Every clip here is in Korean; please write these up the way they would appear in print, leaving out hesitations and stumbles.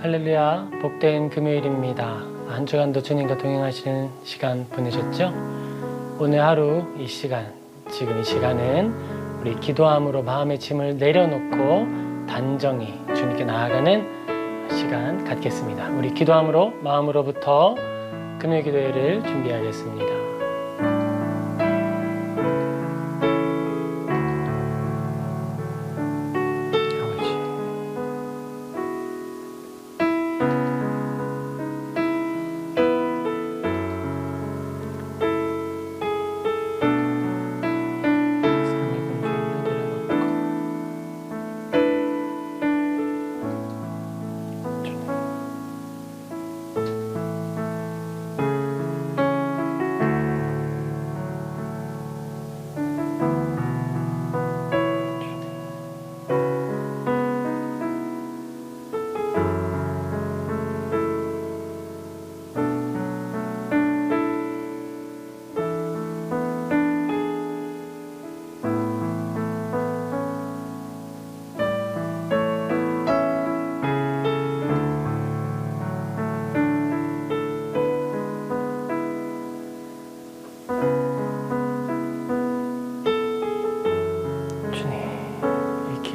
할렐루야, 복된 금요일입니다. 한 주간도 주님과 동행하시는 시간 보내셨죠? 오늘 하루 이 시간, 지금 이 시간은 우리 기도함으로 마음의 짐을 내려놓고 단정히 주님께 나아가는 시간 갖겠습니다. 우리 기도함으로 마음으로부터 금요 기도회를 준비하겠습니다.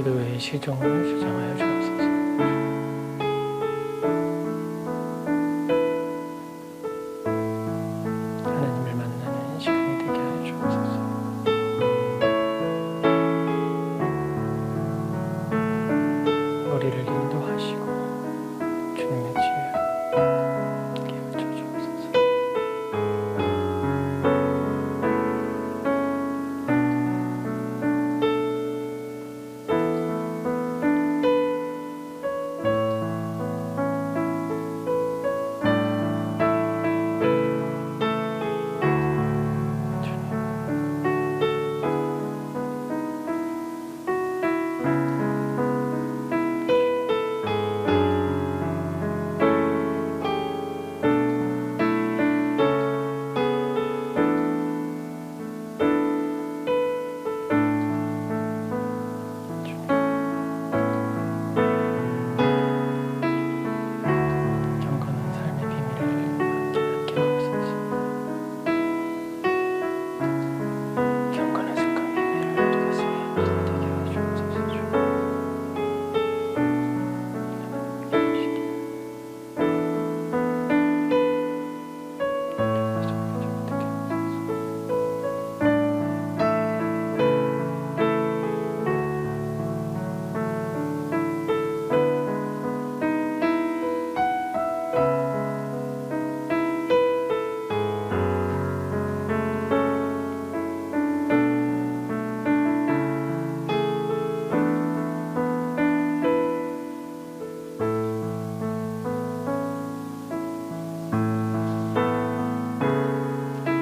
기도의 시종을 주장하여 주옵소서. 하나님을 만나는 시간이 되게 하여 주옵소서. 우리를 인도하시고 주님의 지혜로 깨우쳐 주옵소서.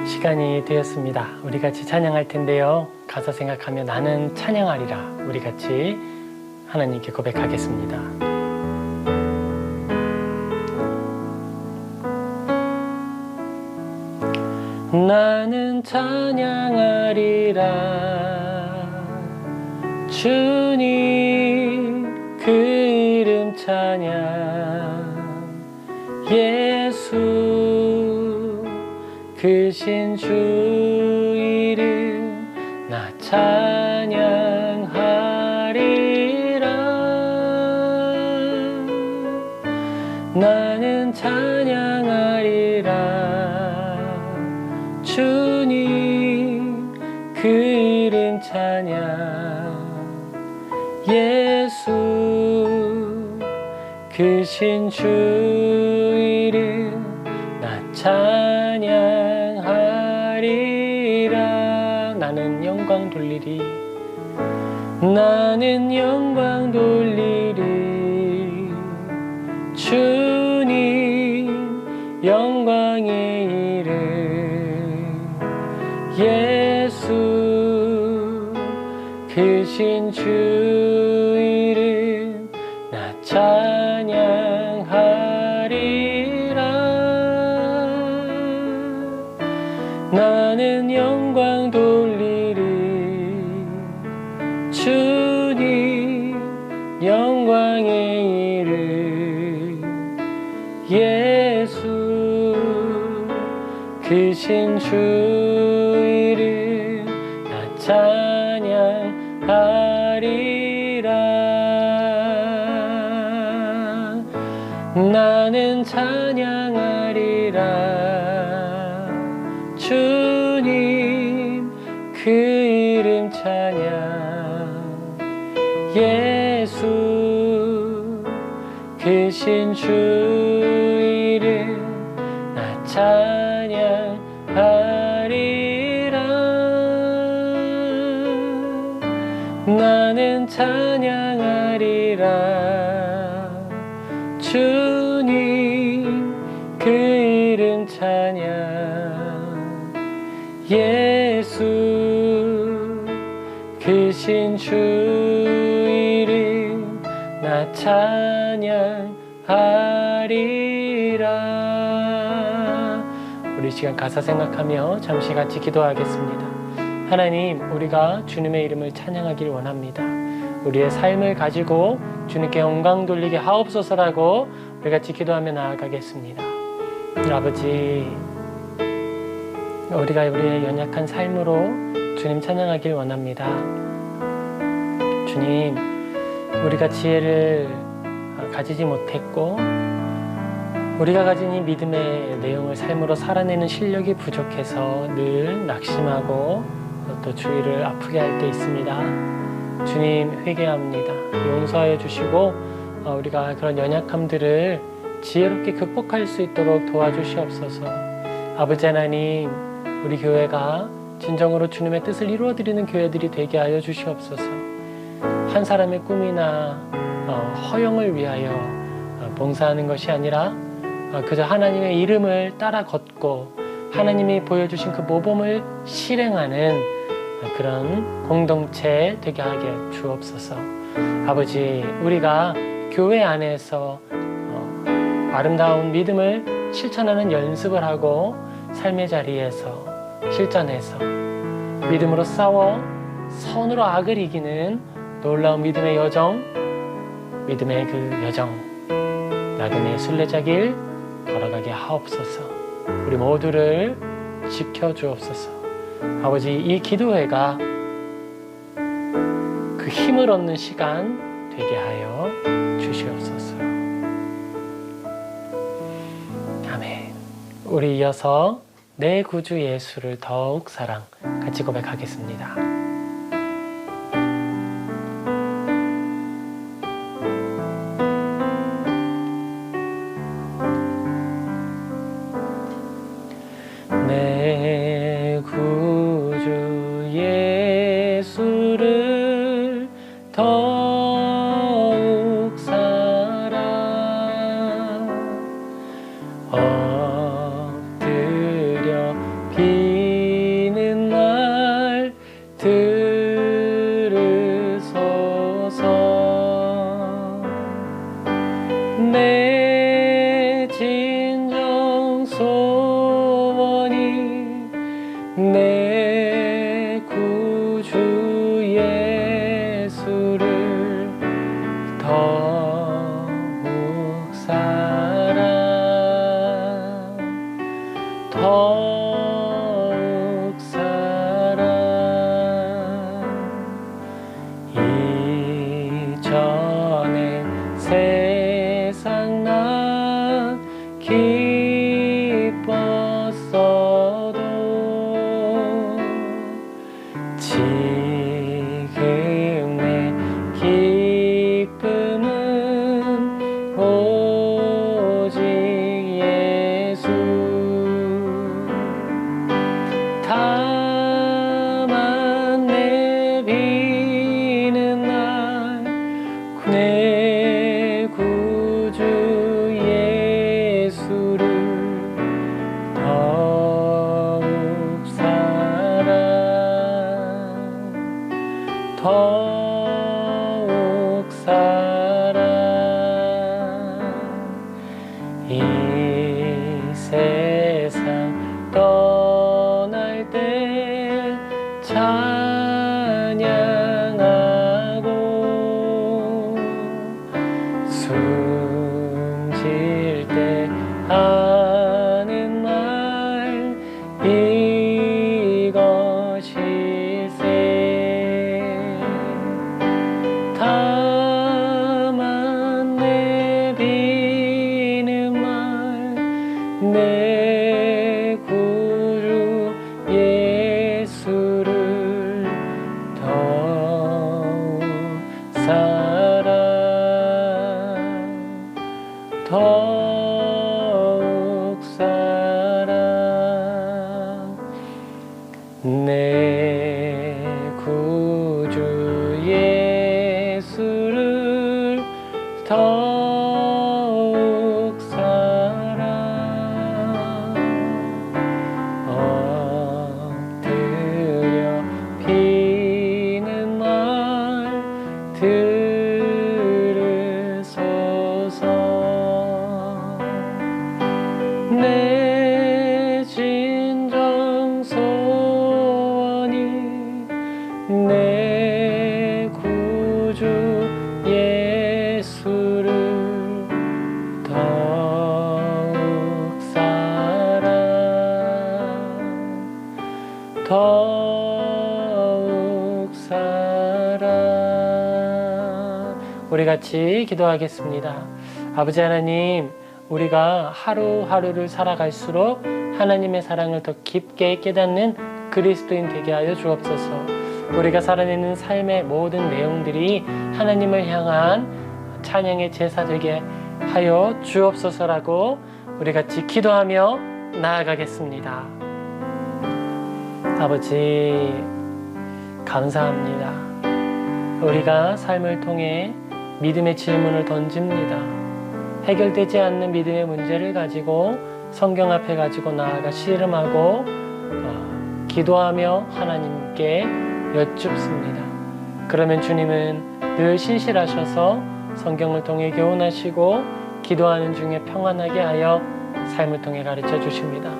시간이 되었습니다. 우리 같이 찬양할 텐데요. 가사 생각하며 나는 찬양하리라. 우리 같이 하나님께 고백하겠습니다. 나는 찬양하리라. 주님 그 이름 찬양. 예수 크신 주 이름 나 찬양하리라. 나는 찬양하리라. 주님 그 이름 찬양. 예수 크신 주 이름 나 찬양하리라. 나는 영광 돌리리. 나는 영광 돌리리. 주님 영광의 이름. 예수 크신 주 이름 나 찬양하리라. 나는 영광 돌리리. 주님 영광의 이름. 크신 주 이름 나 찬양하리라. 나는 찬양하리라. 주님 그 이름 찬양. 예수 크신 주 이름 나 찬양하리라. 나는 찬양하리라. 주님 그 이름 찬양. 예수 크신 주 이름 나 찬양하리라. 우리 시간 가사 생각하며 잠시 같이 기도하겠습니다. 하나님, 우리가 주님의 이름을 찬양하길 원합니다. 우리의 삶을 가지고 주님께 영광 돌리게 하옵소서라고 우리 같이 기도하며 나아가겠습니다. 아버지, 우리가 우리의 연약한 삶으로 주님 찬양하길 원합니다. 주님, 우리가 지혜를 가지지 못했고 우리가 가진 이 믿음의 내용을 삶으로 살아내는 실력이 부족해서 늘 낙심하고 또 주위를 아프게 할 때 있습니다. 주님, 회개합니다. 용서해 주시고 우리가 그런 연약함들을 지혜롭게 극복할 수 있도록 도와주시옵소서. 아버지 하나님, 우리 교회가 진정으로 주님의 뜻을 이루어드리는 교회들이 되게 하여 주시옵소서. 한 사람의 꿈이나 허영을 위하여 봉사하는 것이 아니라 그저 하나님의 이름을 따라 걷고 하나님이 보여주신 그 모범을 실행하는 그런 공동체 되게 하게 주옵소서. 아버지, 우리가 교회 안에서 아름다운 믿음을 실천하는 연습을 하고 삶의 자리에서 실전해서 믿음으로 싸워 선으로 악을 이기는 놀라운 믿음의 여정, 믿음의 그 여정, 나그네의 순례자길 걸어가게 하옵소서. 우리 모두를 지켜주옵소서. 아버지, 이 기도회가 그 힘을 얻는 시간 되게 하여 주시옵소서. 아멘. 우리 이어서 내 구주 예수를 더욱 사랑 같이 고백하겠습니다. 내 구주 예수를 더욱 사랑 엎드려 비는 날 들으소서. 내 진정 소원이 내 구주 예수를 더욱 사랑 더욱 사랑. 이전에 세상 난 기뻤어도 지금 내 기쁨은 오직 예수. 다만 내 비는 날 내 구주 예수를 더욱 사랑 더욱 사랑. 이 세상 떠날 때 찬양하고 숨질 때 하는 말 내 구주 예수를 더욱 사랑 엎드려 비는 말 들으소서 내 진정 소원이 내 구주 예수를 더욱 사랑 더욱 사랑. 우리 같이 기도하겠습니다. 아버지 하나님, 우리가 하루하루를 살아갈수록 하나님의 사랑을 더 깊게 깨닫는 그리스도인 되게 하여 주옵소서. 우리가 살아내는 삶의 모든 내용들이 하나님을 향한 찬양의 제사 되게 하여 주옵소서라고 우리 같이 기도하며 나아가겠습니다. 아버지, 감사합니다. 우리가 삶을 통해 믿음의 질문을 던집니다. 해결되지 않는 믿음의 문제를 가지고 성경 앞에 가지고 나아가 씨름하고 기도하며 하나님께 여쭙습니다. 그러면 주님은 늘 신실하셔서 성경을 통해 교훈하시고 기도하는 중에 평안하게 하여 삶을 통해 가르쳐 주십니다.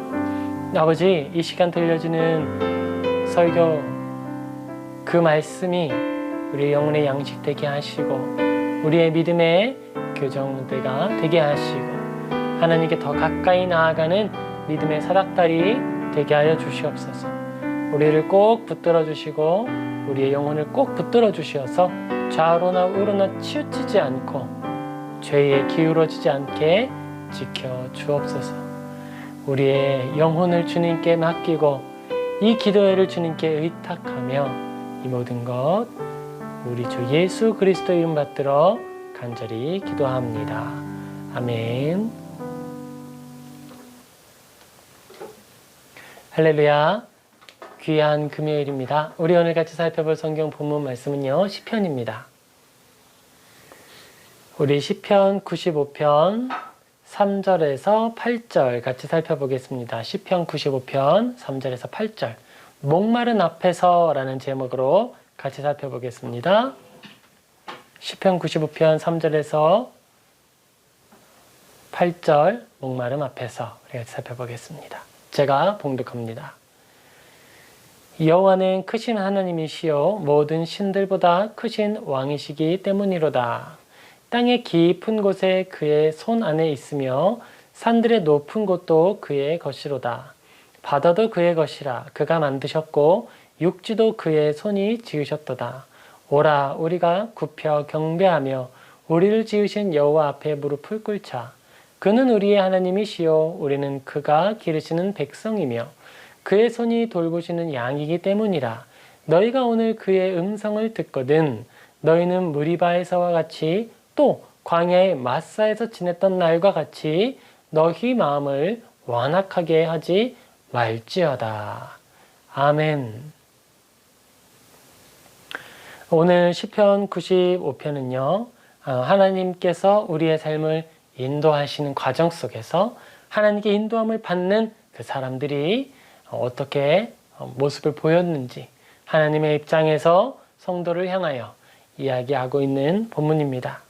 아버지, 이 시간 들려주는 설교 그 말씀이 우리의 영혼의 양식 되게 하시고 우리의 믿음의 교정대가 되게 하시고 하나님께 더 가까이 나아가는 믿음의 사닥다리 되게 하여 주시옵소서. 우리를 꼭 붙들어 주시고 우리의 영혼을 꼭 붙들어 주시어서 좌로나 우로나 치우치지 않고 죄에 기울어지지 않게 지켜 주옵소서. 우리의 영혼을 주님께 맡기고 이 기도회를 주님께 의탁하며 이 모든 것 우리 주 예수 그리스도 이름 받들어 간절히 기도합니다. 아멘. 할렐루야. 귀한 금요일입니다. 우리 오늘 같이 살펴볼 성경 본문 말씀은요, 시편입니다. 우리 시편 95편 3절에서 8절 같이 살펴보겠습니다. 시편 95편 3절에서 8절 목마른 앞에서 라는 제목으로 같이 살펴보겠습니다. 시편 95편 3절에서 8절 목마름 앞에서 우리 같이 살펴보겠습니다. 제가 봉독합니다. 여호와는 크신 하나님이시요 모든 신들보다 크신 왕이시기 때문이로다. 땅의 깊은 곳에 그의 손 안에 있으며 산들의 높은 곳도 그의 것이로다. 바다도 그의 것이라. 그가 만드셨고 육지도 그의 손이 지으셨도다. 오라, 우리가 굽혀 경배하며 우리를 지으신 여호와 앞에 무릎을 꿇자. 그는 우리의 하나님이시요 우리는 그가 기르시는 백성이며 그의 손이 돌보시는 양이기 때문이라. 너희가 오늘 그의 음성을 듣거든 너희는 무리바에서와 같이 또 광야의 마사에서 지냈던 날과 같이 너희 마음을 완악하게 하지 말지어다. 아멘. 오늘 시편 95편은요, 하나님께서 우리의 삶을 인도하시는 과정 속에서 하나님께 인도함을 받는 그 사람들이 어떻게 모습을 보였는지 하나님의 입장에서 성도를 향하여 이야기하고 있는 본문입니다.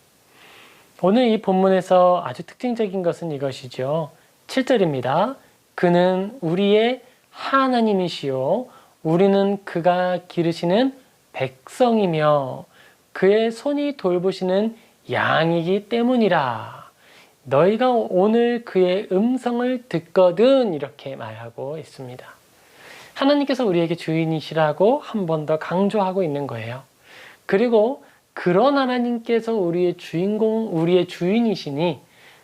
오늘 이 본문에서 아주 특징적인 것은 이것이죠. 7절입니다. 그는 우리의 하나님이시요 우리는 그가 기르시는 백성이며 그의 손이 돌보시는 양이기 때문이라. 너희가 오늘 그의 음성을 듣거든 이렇게 말하고 있습니다. 하나님께서 우리에게 주인이시라고 한 번 더 강조하고 있는 거예요. 그리고 그런 하나님께서 우리의 주인공, 우리의 주인이시니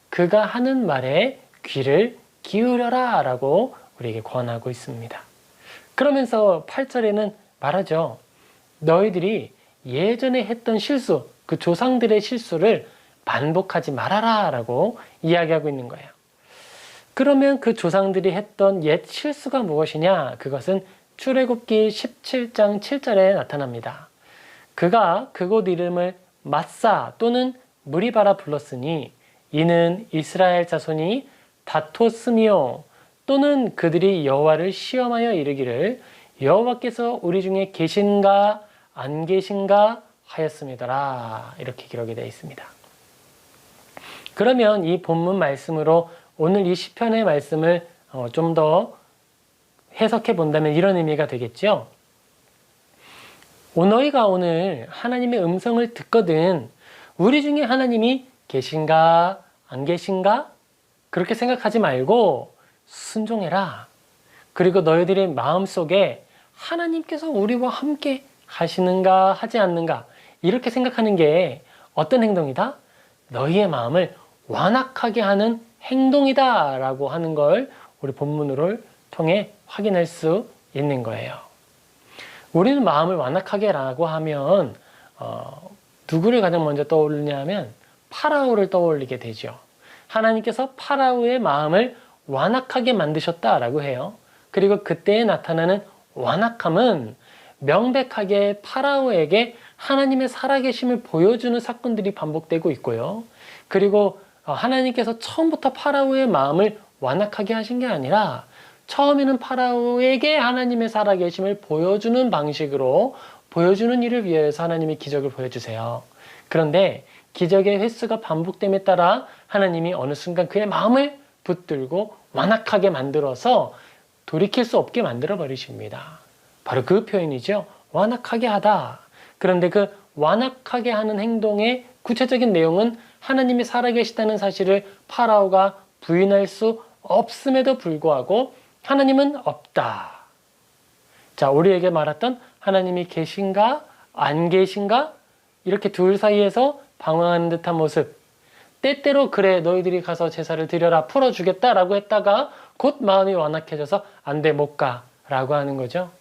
그가 하는 말에 귀를 기울여라 라고 우리에게 권하고 있습니다. 그러면서 8절에는 말하죠. 너희들이 예전에 했던 실수, 그 조상들의 실수를 반복하지 말아라 라고 이야기하고 있는 거예요. 그러면 그 조상들이 했던 옛 실수가 무엇이냐? 그것은 출애굽기 17장 7절에 나타납니다. 그가 그곳 이름을 마사 또는 무리바라 불렀으니 이는 이스라엘 자손이 다퉜으며 또는 그들이 여호와를 시험하여 이르기를 여호와께서 우리 중에 계신가 안 계신가 하였음이더라. 이렇게 기록이 되어 있습니다. 그러면 이 본문 말씀으로 오늘 이 시편의 말씀을 좀 더 해석해 본다면 이런 의미가 되겠죠. 너희가 오늘 하나님의 음성을 듣거든 우리 중에 하나님이 계신가 안 계신가 그렇게 생각하지 말고 순종해라. 그리고 너희들의 마음속에 하나님께서 우리와 함께 하시는가 하지 않는가 이렇게 생각하는 게 어떤 행동이다? 너희의 마음을 완악하게 하는 행동이다 라고 하는 걸 우리 본문을 통해 확인할 수 있는 거예요. 우리는 마음을 완악하게 라고 하면 누구를 가장 먼저 떠올리냐 하면 파라오를 떠올리게 되죠. 하나님께서 파라오의 마음을 완악하게 만드셨다라고 해요. 그리고 그때에 나타나는 완악함은 명백하게 파라오에게 하나님의 살아계심을 보여주는 사건들이 반복되고 있고요. 그리고 하나님께서 처음부터 파라오의 마음을 완악하게 하신 게 아니라 처음에는 파라오에게 하나님의 살아계심을 보여주는 방식으로 보여주는 일을 위해서 하나님이 기적을 보여주세요. 그런데 기적의 횟수가 반복됨에 따라 하나님이 어느 순간 그의 마음을 붙들고 완악하게 만들어서 돌이킬 수 없게 만들어 버리십니다. 바로 그 표현이죠. 완악하게 하다. 그런데 그 완악하게 하는 행동의 구체적인 내용은 하나님이 살아계시다는 사실을 파라오가 부인할 수 없음에도 불구하고 하나님은 없다. 자, 우리에게 말했던 하나님이 계신가 안 계신가 이렇게 둘 사이에서 방황하는 듯한 모습. 때때로 그래 너희들이 가서 제사를 드려라 풀어주겠다라고 했다가 곧 마음이 완악해져서 안 돼 못 가라고 하는 거죠.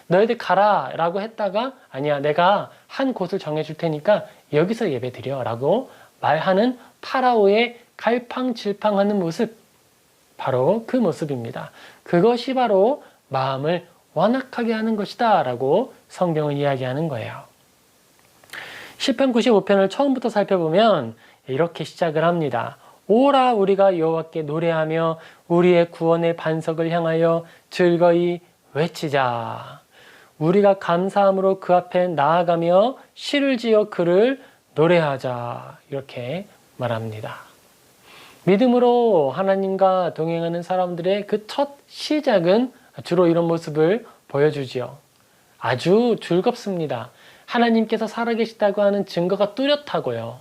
너희들 가라 라고 했다가 아니야 내가 한 곳을 정해줄 테니까 여기서 예배 드려 라고 말하는 파라오의 갈팡질팡하는 모습, 바로 그 모습입니다. 그것이 바로 마음을 완악하게 하는 것이다 라고 성경은 이야기하는 거예요. 시편 95편을 처음부터 살펴보면 이렇게 시작을 합니다. 오라 우리가 여호와께 노래하며 우리의 구원의 반석을 향하여 즐거이 외치자. 우리가 감사함으로 그 앞에 나아가며 시를 지어 그를 노래하자. 이렇게 말합니다. 믿음으로 하나님과 동행하는 사람들의 그 첫 시작은 주로 이런 모습을 보여주지요. 아주 즐겁습니다. 하나님께서 살아계시다고 하는 증거가 뚜렷하고요.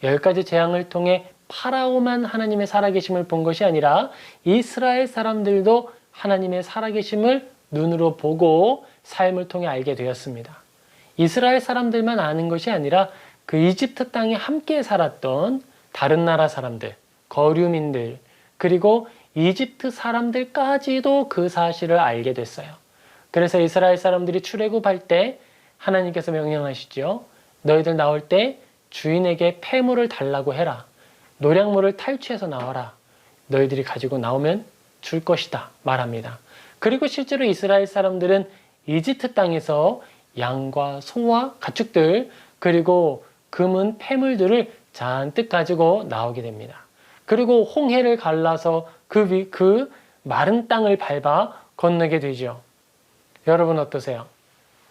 10가지 재앙을 통해 파라오만 하나님의 살아계심을 본 것이 아니라 이스라엘 사람들도 하나님의 살아계심을 눈으로 보고 삶을 통해 알게 되었습니다. 이스라엘 사람들만 아는 것이 아니라 그 이집트 땅에 함께 살았던 다른 나라 사람들, 거류민들, 그리고 이집트 사람들까지도 그 사실을 알게 됐어요. 그래서 이스라엘 사람들이 출애굽할 때 하나님께서 명령하시죠. 너희들 나올 때 주인에게 폐물을 달라고 해라. 노량물을 탈취해서 나와라. 너희들이 가지고 나오면 줄 것이다 말합니다. 그리고 실제로 이스라엘 사람들은 이집트 땅에서 양과 소와 가축들 그리고 금은 폐물들을 잔뜩 가지고 나오게 됩니다. 그리고 홍해를 갈라서 그 마른 땅을 밟아 건너게 되죠. 여러분 어떠세요?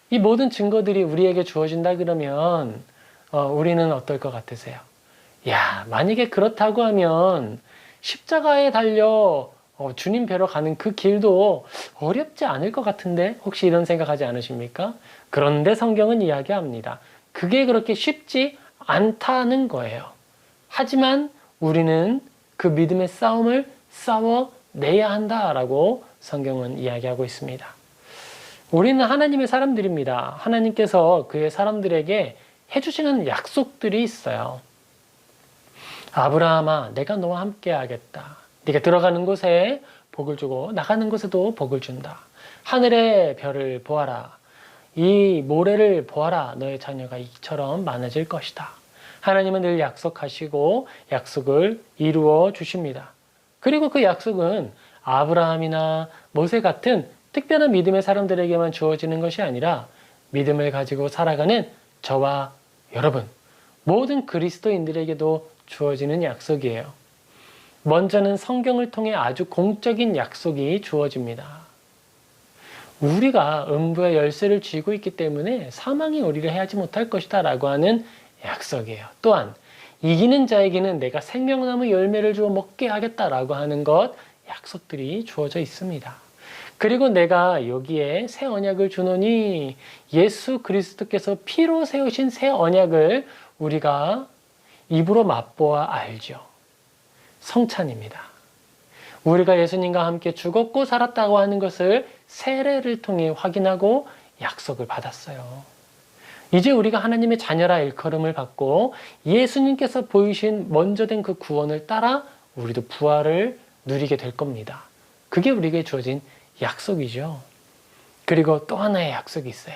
이 모든 증거들이 우리에게 주어진다 그러면 우리는 어떨 것 같으세요? 야, 만약에 그렇다고 하면 십자가에 달려 주님 뵈러 가는 그 길도 어렵지 않을 것 같은데 혹시 이런 생각하지 않으십니까? 그런데 성경은 이야기합니다. 그게 그렇게 쉽지 않다는 거예요. 하지만 우리는 그 믿음의 싸움을 싸워내야 한다라고 성경은 이야기하고 있습니다. 우리는 하나님의 사람들입니다. 하나님께서 그의 사람들에게 해주시는 약속들이 있어요. 아브라함아, 내가 너와 함께 하겠다. 네가 들어가는 곳에 복을 주고 나가는 곳에도 복을 준다. 하늘의 별을 보아라. 이 모래를 보아라. 너의 자녀가 이처럼 많아질 것이다. 하나님은 늘 약속하시고 약속을 이루어 주십니다. 그리고 그 약속은 아브라함이나 모세 같은 특별한 믿음의 사람들에게만 주어지는 것이 아니라 믿음을 가지고 살아가는 저와 여러분, 모든 그리스도인들에게도 주어지는 약속이에요. 먼저는 성경을 통해 아주 공적인 약속이 주어집니다. 우리가 음부의 열쇠를 쥐고 있기 때문에 사망이 우리를 해하지 못할 것이다 라고 하는 약속이에요. 또한 이기는 자에게는 내가 생명나무 열매를 주어 먹게 하겠다라고 하는 것, 약속들이 주어져 있습니다. 그리고 내가 여기에 새 언약을 주노니 예수 그리스도께서 피로 세우신 새 언약을 우리가 입으로 맛보아 알죠. 성찬입니다. 우리가 예수님과 함께 죽었고 살았다고 하는 것을 세례를 통해 확인하고 약속을 받았어요. 이제 우리가 하나님의 자녀라 일컬음을 받고 예수님께서 보이신 먼저 된 그 구원을 따라 우리도 부활을 누리게 될 겁니다. 그게 우리에게 주어진 약속이죠. 그리고 또 하나의 약속이 있어요.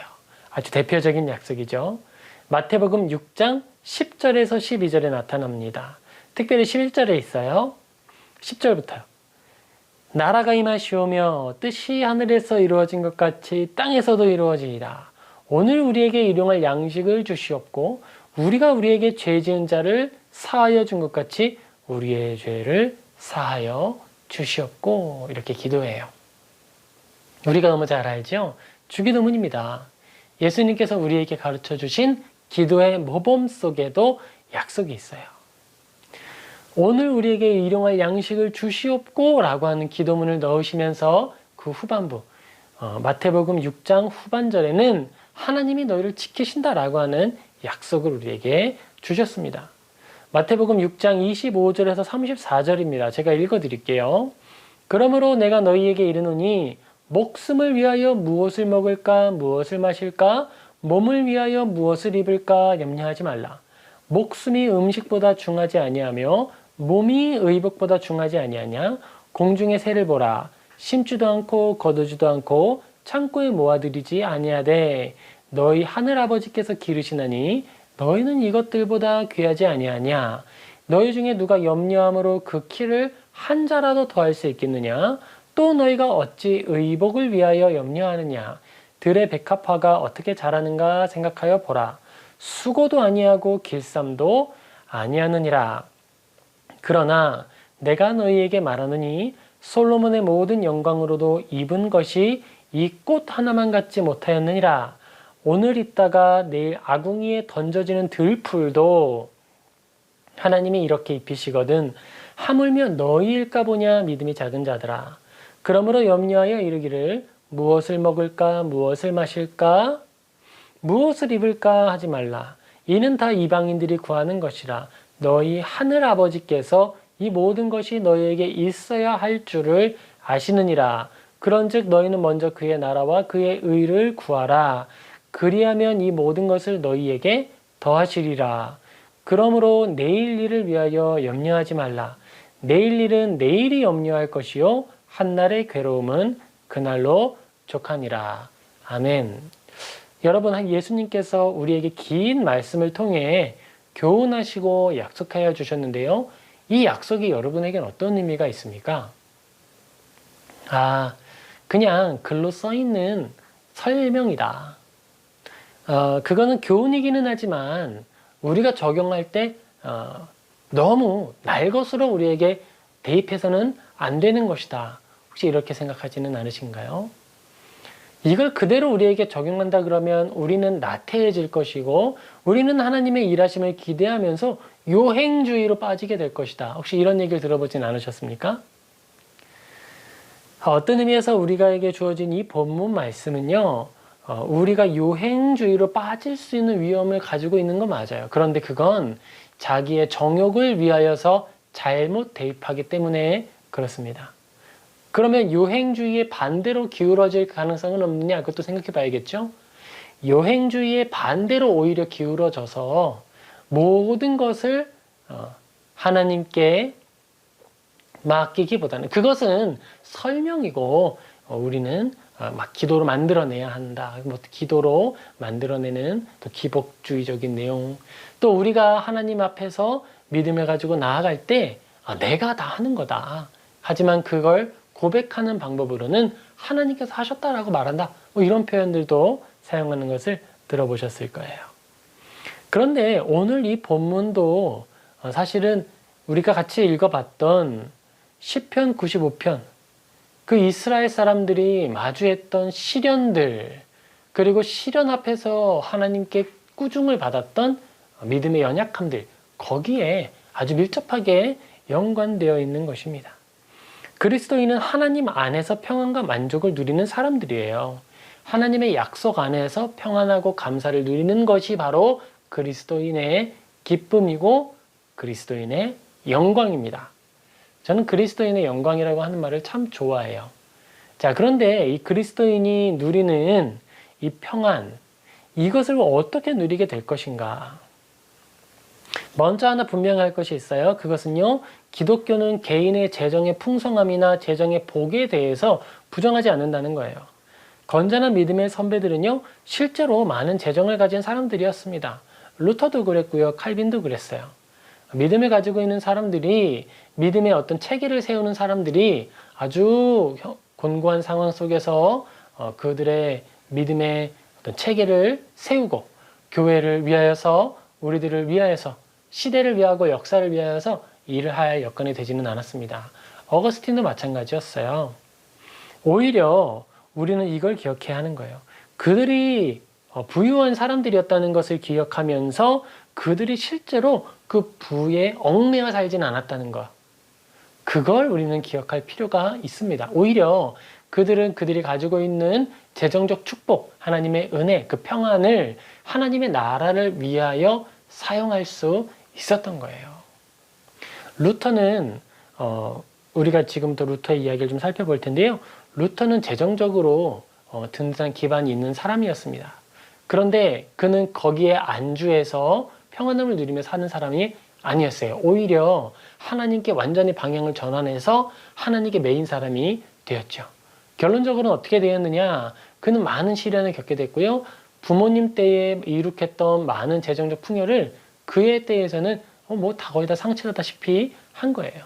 아주 대표적인 약속이죠. 마태복음 6장 10절에서 12절에 나타납니다. 특별히 11절에 있어요. 10절부터요. 나라가 임하시오며 뜻이 하늘에서 이루어진 것 같이 땅에서도 이루어지이다. 오늘 우리에게 일용할 양식을 주시옵고 우리가 우리에게 죄 지은 자를 사하여 준 것 같이 우리의 죄를 사하여 주시옵고, 이렇게 기도해요. 우리가 너무 잘 알죠? 주기도문입니다. 예수님께서 우리에게 가르쳐 주신 기도의 모범 속에도 약속이 있어요. 오늘 우리에게 일용할 양식을 주시옵고 라고 하는 기도문을 넣으시면서 그 후반부, 마태복음 6장 후반절에는 하나님이 너희를 지키신다라고 하는 약속을 우리에게 주셨습니다. 마태복음 6장 25절에서 34절입니다. 제가 읽어드릴게요. 그러므로 내가 너희에게 이르노니 목숨을 위하여 무엇을 먹을까 무엇을 마실까 몸을 위하여 무엇을 입을까 염려하지 말라. 목숨이 음식보다 중하지 아니하며 몸이 의복보다 중하지 아니하냐. 공중의 새를 보라. 심지도 않고 거두지도 않고 창고에 모아들이지 아니하되 너희 하늘아버지께서 기르시나니 너희는 이것들보다 귀하지 아니하냐. 너희 중에 누가 염려함으로 그 키를 한 자라도 더할 수 있겠느냐. 또 너희가 어찌 의복을 위하여 염려하느냐. 들의 백합화가 어떻게 자라는가 생각하여 보라. 수고도 아니하고 길쌈도 아니하느니라. 그러나 내가 너희에게 말하느니 솔로몬의 모든 영광으로도 입은 것이 이 꽃 하나만 갖지 못하였느니라. 오늘 입다가 내일 아궁이에 던져지는 들풀도 하나님이 이렇게 입히시거든 하물며 너희일까 보냐. 믿음이 작은 자들아. 그러므로 염려하여 이르기를 무엇을 먹을까 무엇을 마실까 무엇을 입을까 하지 말라. 이는 다 이방인들이 구하는 것이라. 너희 하늘 아버지께서 이 모든 것이 너희에게 있어야 할 줄을 아시느니라. 그런즉 너희는 먼저 그의 나라와 그의 의를 구하라. 그리하면 이 모든 것을 너희에게 더하시리라. 그러므로 내일 일을 위하여 염려하지 말라. 내일 일은 내일이 염려할 것이요 한날의 괴로움은 그날로 족하니라. 아멘. 여러분, 예수님께서 우리에게 긴 말씀을 통해 교훈하시고 약속하여 주셨는데요. 이 약속이 여러분에겐 어떤 의미가 있습니까? 그냥 글로 써있는 설명이다. 그거는 교훈이기는 하지만 우리가 적용할 때 너무 날 것으로 우리에게 대입해서는 안 되는 것이다. 혹시 이렇게 생각하지는 않으신가요? 이걸 그대로 우리에게 적용한다 그러면 우리는 나태해질 것이고 우리는 하나님의 일하심을 기대하면서 요행주의로 빠지게 될 것이다. 혹시 이런 얘기를 들어보진 않으셨습니까? 어떤 의미에서 우리가에게 주어진 이 본문 말씀은요. 우리가 요행주의로 빠질 수 있는 위험을 가지고 있는 건 맞아요. 그런데 그건 자기의 정욕을 위하여서 잘못 대입하기 때문에 그렇습니다. 그러면 요행주의의 반대로 기울어질 가능성은 없느냐? 그것도 생각해 봐야겠죠? 요행주의의 반대로 오히려 기울어져서 모든 것을 하나님께 맡기기보다는 그것은 설명이고 우리는 막 기도로 만들어내야 한다. 기도로 만들어내는 또 기복주의적인 내용. 또 우리가 하나님 앞에서 믿음을 가지고 나아갈 때 내가 다 하는 거다. 하지만 그걸 고백하는 방법으로는 하나님께서 하셨다라고 말한다. 뭐 이런 표현들도 사용하는 것을 들어보셨을 거예요. 그런데 오늘 이 본문도 사실은 우리가 같이 읽어봤던 시편 95편, 그 이스라엘 사람들이 마주했던 시련들, 그리고 시련 앞에서 하나님께 꾸중을 받았던 믿음의 연약함들, 거기에 아주 밀접하게 연관되어 있는 것입니다. 그리스도인은 하나님 안에서 평안과 만족을 누리는 사람들이에요. 하나님의 약속 안에서 평안하고 감사를 누리는 것이 바로 그리스도인의 기쁨이고 그리스도인의 영광입니다. 저는 그리스도인의 영광이라고 하는 말을 참 좋아해요. 자, 그런데 이 그리스도인이 누리는 이 평안, 이것을 어떻게 누리게 될 것인가? 먼저 하나 분명할 것이 있어요. 그것은요, 기독교는 개인의 재정의 풍성함이나 재정의 복에 대해서 부정하지 않는다는 거예요. 건전한 믿음의 선배들은요, 실제로 많은 재정을 가진 사람들이었습니다. 루터도 그랬고요, 칼빈도 그랬어요. 믿음을 가지고 있는 사람들이, 믿음의 어떤 체계를 세우는 사람들이 아주 곤고한 상황 속에서 그들의 믿음의 어떤 체계를 세우고 교회를 위하여서, 우리들을 위하여서, 시대를 위하고 역사를 위하여서 일을 할 여건이 되지는 않았습니다. 어거스틴도 마찬가지였어요. 오히려 우리는 이걸 기억해야 하는 거예요. 그들이 부유한 사람들이었다는 것을 기억하면서 그들이 실제로 그 부에 얽매여 살지는 않았다는 것. 그걸 우리는 기억할 필요가 있습니다. 오히려 그들이 가지고 있는 재정적 축복, 하나님의 은혜, 그 평안을 하나님의 나라를 위하여 사용할 수 있었던 거예요. 루터는 우리가 지금부터 루터의 이야기를 좀 살펴볼 텐데요. 루터는 재정적으로 든든한 기반이 있는 사람이었습니다. 그런데 그는 거기에 안주해서 평안함을 누리며 사는 사람이 아니었어요. 오히려 하나님께 완전히 방향을 전환해서 하나님께 매인 사람이 되었죠. 결론적으로는 어떻게 되었느냐? 그는 많은 시련을 겪게 됐고요. 부모님 때에 이룩했던 많은 재정적 풍요를 그의 때에서는 다 거의 다 상실하다시피 한 거예요.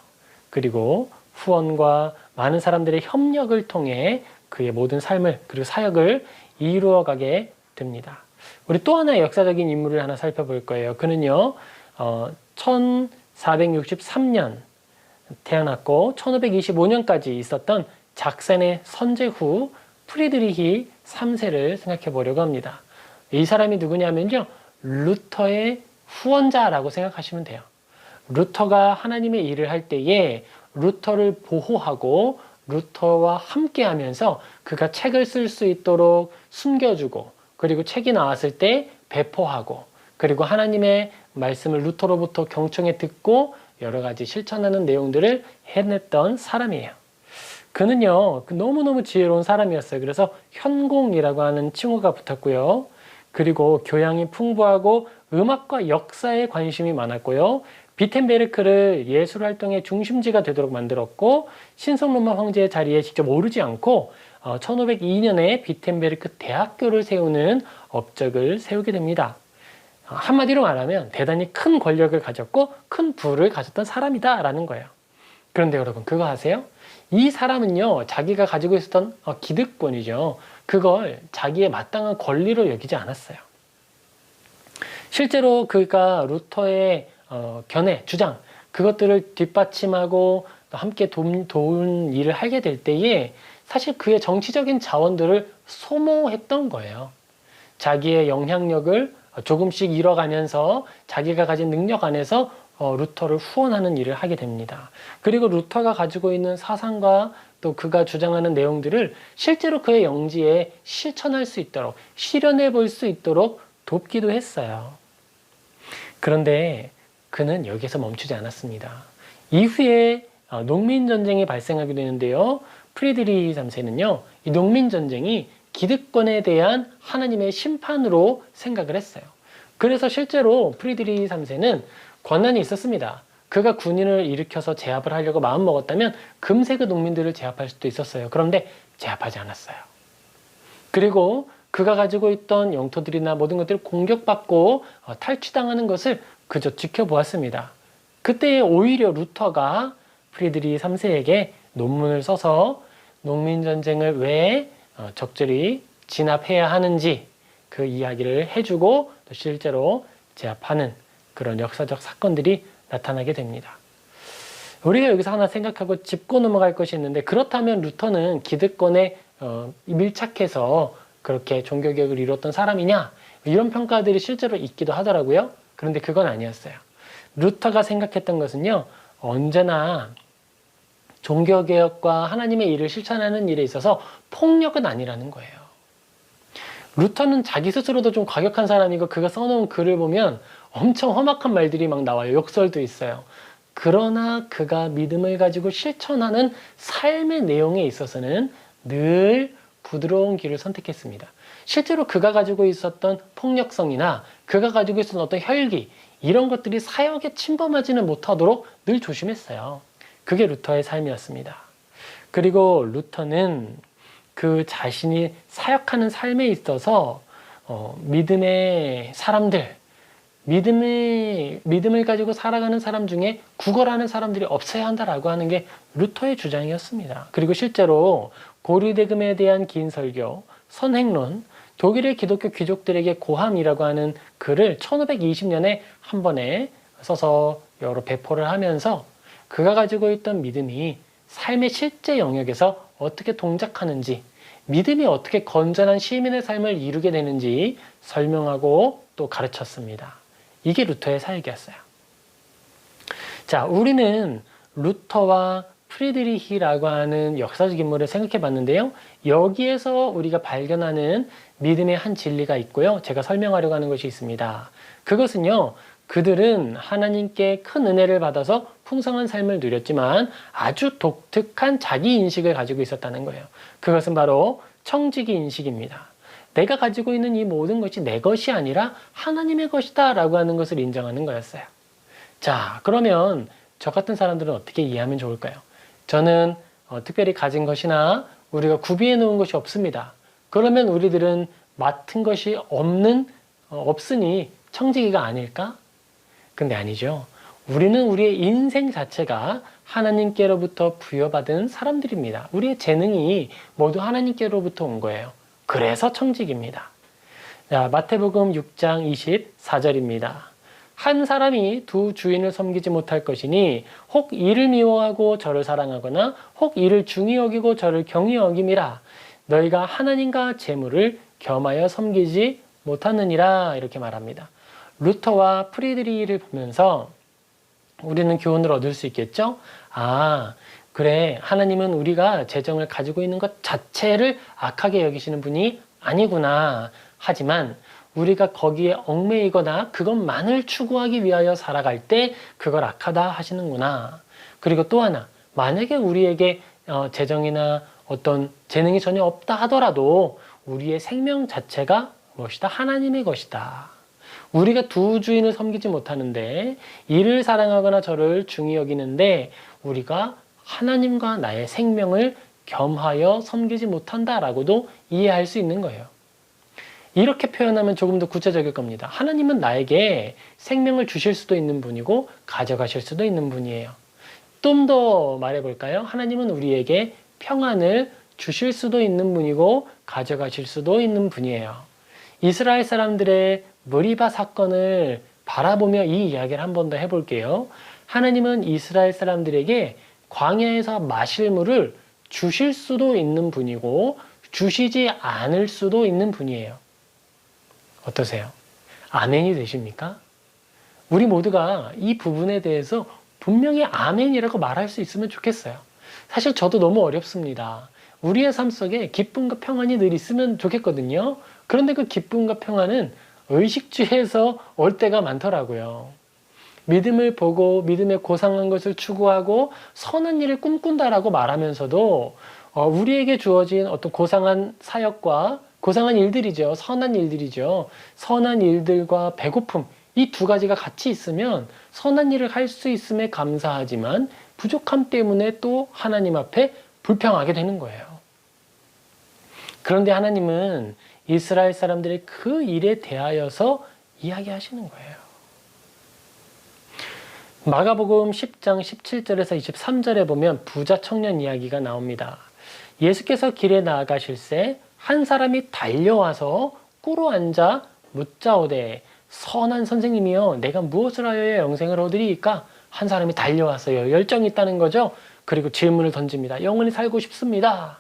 그리고 후원과 많은 사람들의 협력을 통해 그의 모든 삶을, 그리고 사역을 이루어가게 됩니다. 우리 또 하나의 역사적인 인물을 하나 살펴볼 거예요. 그는요, 1463년 태어났고 1525년까지 있었던 작센의 선제 후 프리드리히 3세를 생각해 보려고 합니다. 이 사람이 누구냐면요, 루터의 후원자라고 생각하시면 돼요. 루터가 하나님의 일을 할 때에 루터를 보호하고 루터와 함께 하면서 그가 책을 쓸 수 있도록 숨겨주고, 그리고 책이 나왔을 때 배포하고, 그리고 하나님의 말씀을 루터로부터 경청해 듣고 여러 가지 실천하는 내용들을 해냈던 사람이에요. 그는요, 너무너무 지혜로운 사람이었어요. 그래서 현공이라고 하는 칭호가 붙었고요. 그리고 교양이 풍부하고 음악과 역사에 관심이 많았고요. 비텐베르크를 예술 활동의 중심지가 되도록 만들었고, 신성로마 황제의 자리에 직접 오르지 않고 1502년에 비텐베르크 대학교를 세우는 업적을 세우게 됩니다. 한마디로 말하면 대단히 큰 권력을 가졌고 큰 부를 가졌던 사람이다라는 거예요. 그런데 여러분, 그거 아세요? 이 사람은요, 자기가 가지고 있었던 기득권이죠. 그걸 자기의 마땅한 권리로 여기지 않았어요. 실제로 그가 루터의 견해, 주장, 그것들을 뒷받침하고 함께 도운 일을 하게 될 때에 사실 그의 정치적인 자원들을 소모했던 거예요. 자기의 영향력을 조금씩 잃어가면서 자기가 가진 능력 안에서 루터를 후원하는 일을 하게 됩니다. 그리고 루터가 가지고 있는 사상과 또 그가 주장하는 내용들을 실제로 그의 영지에 실천할 수 있도록, 실현해 볼 수 있도록 돕기도 했어요. 그런데 그는 여기서 멈추지 않았습니다. 이후에 농민전쟁이 발생하게 되는데요. 프리드리히 3세는요, 이 농민전쟁이 기득권에 대한 하나님의 심판으로 생각을 했어요. 그래서 실제로 프리드리히 3세는 권한이 있었습니다. 그가 군인을 일으켜서 제압을 하려고 마음먹었다면 금세 그 농민들을 제압할 수도 있었어요. 그런데 제압하지 않았어요. 그리고 그가 가지고 있던 영토들이나 모든 것들을 공격받고 탈취당하는 것을 그저 지켜보았습니다. 그때 오히려 루터가 프리드리히 3세에게 논문을 써서 농민 전쟁을 왜 적절히 진압해야 하는지 그 이야기를 해주고 또 실제로 제압하는 그런 역사적 사건들이 나타나게 됩니다. 우리가 여기서 하나 생각하고 짚고 넘어갈 것이 있는데, 그렇다면 루터는 기득권에 밀착해서 그렇게 종교개혁을 이뤘던 사람이냐, 이런 평가들이 실제로 있기도 하더라고요. 그런데 그건 아니었어요. 루터가 생각했던 것은요, 언제나 종교개혁과 하나님의 일을 실천하는 일에 있어서 폭력은 아니라는 거예요. 루터는 자기 스스로도 좀 과격한 사람이고, 그가 써놓은 글을 보면 엄청 험악한 말들이 막 나와요. 욕설도 있어요. 그러나 그가 믿음을 가지고 실천하는 삶의 내용에 있어서는 늘 부드러운 길을 선택했습니다. 실제로 그가 가지고 있었던 폭력성이나 그가 가지고 있었던 어떤 혈기, 이런 것들이 사역에 침범하지는 못하도록 늘 조심했어요. 그게 루터의 삶이었습니다. 그리고 루터는 그 자신이 사역하는 삶에 있어서 믿음의 사람들, 믿음을 가지고 살아가는 사람 중에 구걸하는 사람들이 없어야 한다라고 하는 게 루터의 주장이었습니다. 그리고 실제로 고리대금에 대한 긴 설교, 선행론, 독일의 기독교 귀족들에게 고함이라고 하는 글을 1520년에 한 번에 써서 여러 배포를 하면서 그가 가지고 있던 믿음이 삶의 실제 영역에서 어떻게 동작하는지, 믿음이 어떻게 건전한 시민의 삶을 이루게 되는지 설명하고 또 가르쳤습니다. 이게 루터의 사역이었어요. 자, 우리는 루터와 프리드리히라고 하는 역사적 인물을 생각해 봤는데요. 여기에서 우리가 발견하는 믿음의 한 진리가 있고요. 제가 설명하려고 하는 것이 있습니다. 그것은요, 그들은 하나님께 큰 은혜를 받아서 풍성한 삶을 누렸지만 아주 독특한 자기 인식을 가지고 있었다는 거예요. 그것은 바로 청지기 인식입니다. 내가 가지고 있는 이 모든 것이 내 것이 아니라 하나님의 것이다 라고 하는 것을 인정하는 거였어요. 자, 그러면 저 같은 사람들은 어떻게 이해하면 좋을까요? 저는 특별히 가진 것이나 우리가 구비해 놓은 것이 없습니다. 그러면 우리들은 맡은 것이 없으니 청지기가 아닐까? 근데 아니죠. 우리는 우리의 인생 자체가 하나님께로부터 부여받은 사람들입니다. 우리의 재능이 모두 하나님께로부터 온 거예요. 그래서 청지기입니다. 자, 마태복음 6장 24절입니다. 한 사람이 두 주인을 섬기지 못할 것이니 혹 이를 미워하고 저를 사랑하거나 혹 이를 중히 여기고 저를 경히 여김이라. 너희가 하나님과 재물을 겸하여 섬기지 못하느니라. 이렇게 말합니다. 루터와 프리드리히를 보면서 우리는 교훈을 얻을 수 있겠죠? 아, 그래, 하나님은 우리가 재정을 가지고 있는 것 자체를 악하게 여기시는 분이 아니구나. 하지만 우리가 거기에 얽매이거나 그것만을 추구하기 위하여 살아갈 때 그걸 악하다 하시는구나. 그리고 또 하나, 만약에 우리에게 재정이나 어떤 재능이 전혀 없다 하더라도 우리의 생명 자체가 무엇이다? 하나님의 것이다. 우리가 두 주인을 섬기지 못하는데 이를 사랑하거나 저를 중히 여기는데 우리가 하나님과 나의 생명을 겸하여 섬기지 못한다라고도 이해할 수 있는 거예요. 이렇게 표현하면 조금 더 구체적일 겁니다. 하나님은 나에게 생명을 주실 수도 있는 분이고 가져가실 수도 있는 분이에요. 좀 더 말해볼까요? 하나님은 우리에게 평안을 주실 수도 있는 분이고 가져가실 수도 있는 분이에요. 이스라엘 사람들의 머리바 사건을 바라보며 이 이야기를 한 번 더 해볼게요. 하나님은 이스라엘 사람들에게 광야에서 마실 물을 주실 수도 있는 분이고 주시지 않을 수도 있는 분이에요. 어떠세요? 아멘이 되십니까? 우리 모두가 이 부분에 대해서 분명히 아멘이라고 말할 수 있으면 좋겠어요. 사실 저도 너무 어렵습니다. 우리의 삶 속에 기쁨과 평안이 늘 있으면 좋겠거든요. 그런데 그 기쁨과 평안은 의식주에서 올 때가 많더라고요. 믿음을 보고 믿음의 고상한 것을 추구하고 선한 일을 꿈꾼다라고 말하면서도 우리에게 주어진 어떤 고상한 사역과 고상한 일들이죠. 선한 일들이죠. 선한 일들과 배고픔, 이 두 가지가 같이 있으면 선한 일을 할 수 있음에 감사하지만 부족함 때문에 또 하나님 앞에 불평하게 되는 거예요. 그런데 하나님은 이스라엘 사람들의 그 일에 대하여서 이야기하시는 거예요. 마가복음 10장 17절에서 23절에 보면 부자 청년 이야기가 나옵니다. 예수께서 길에 나아가실새 한 사람이 달려와서 꿇어 앉아 묻자오되 선한 선생님이여 내가 무엇을 하여야 영생을 얻으리이까? 한 사람이 달려왔어요. 열정이 있다는 거죠. 그리고 질문을 던집니다. 영원히 살고 싶습니다.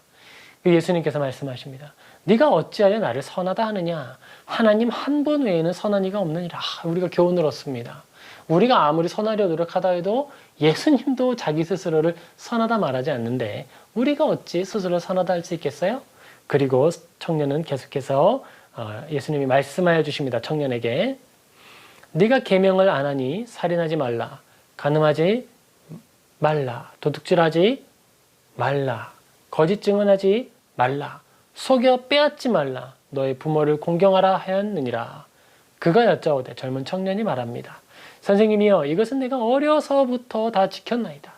예수님께서 말씀하십니다. 네가 어찌하여 나를 선하다 하느냐? 하나님 한 분 외에는 선한 이가 없느니라. 우리가 교훈을 얻습니다. 우리가 아무리 선하려 노력하다 해도 예수님도 자기 스스로를 선하다 말하지 않는데 우리가 어찌 스스로 선하다 할 수 있겠어요? 그리고 청년은 계속해서 예수님이 말씀하여 주십니다. 청년에게 네가 계명을 안 하니 살인하지 말라, 간음하지 말라, 도둑질하지 말라, 거짓 증언하지 말라, 속여 빼앗지 말라, 너의 부모를 공경하라 하였느니라. 그가 여짜오되 젊은 청년이 말합니다. 선생님이여 이것은 내가 어려서부터 다 지켰나이다.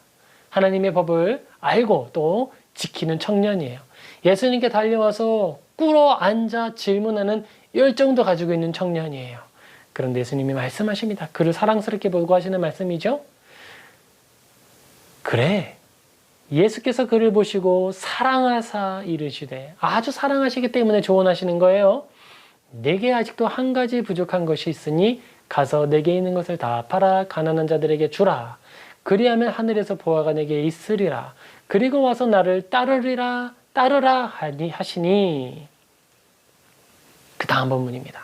하나님의 법을 알고 또 지키는 청년이에요. 예수님께 달려와서 꿇어 앉아 질문하는 열정도 가지고 있는 청년이에요. 그런데 예수님이 말씀하십니다. 그를 사랑스럽게 보고 하시는 말씀이죠. 그래, 예수께서 그를 보시고 사랑하사 이르시되, 아주 사랑하시기 때문에 조언하시는 거예요. 내게 아직도 한 가지 부족한 것이 있으니 가서 내게 있는 것을 다 팔아 가난한 자들에게 주라. 그리하면 하늘에서 보화가 내게 있으리라. 그리고 와서 나를 따르라 하시니. 그 다음 본문입니다.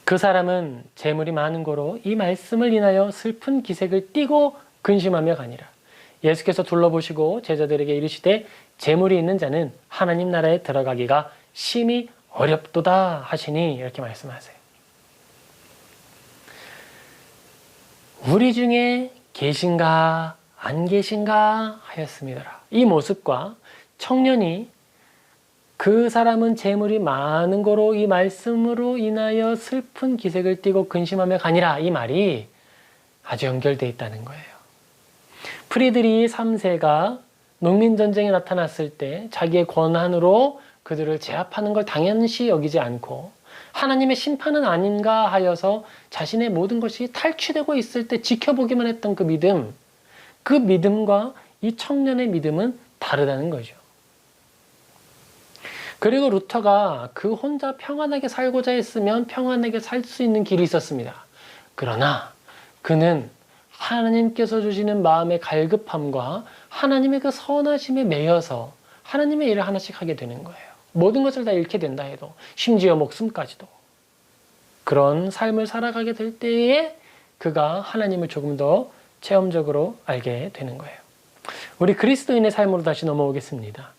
그 사람은 재물이 많은 고로 이 말씀을 인하여 슬픈 기색을 띠고 근심하며 가니라. 예수께서 둘러보시고 제자들에게 이르시되 재물이 있는 자는 하나님 나라에 들어가기가 심히 어렵도다 하시니, 이렇게 말씀하세요. 우리 중에 계신가 안 계신가 하였습니다. 이 모습과 청년이 그 사람은 재물이 많은 거로 이 말씀으로 인하여 슬픈 기색을 띠고 근심하며 가니라, 이 말이 아주 연결되어 있다는 거예요. 프리드리히 3세가 농민전쟁에 나타났을 때 자기의 권한으로 그들을 제압하는 걸 당연시 여기지 않고 하나님의 심판은 아닌가 하여서 자신의 모든 것이 탈취되고 있을 때 지켜보기만 했던 그 믿음, 그 믿음과 이 청년의 믿음은 다르다는 거죠. 그리고 루터가 그 혼자 평안하게 살고자 했으면 평안하게 살 수 있는 길이 있었습니다. 그러나 그는 하나님께서 주시는 마음의 갈급함과 하나님의 그 선하심에 매여서 하나님의 일을 하나씩 하게 되는 거예요. 모든 것을 다 잃게 된다 해도, 심지어 목숨까지도. 그런 삶을 살아가게 될 때에 그가 하나님을 조금 더 체험적으로 알게 되는 거예요. 우리 그리스도인의 삶으로 다시 넘어오겠습니다.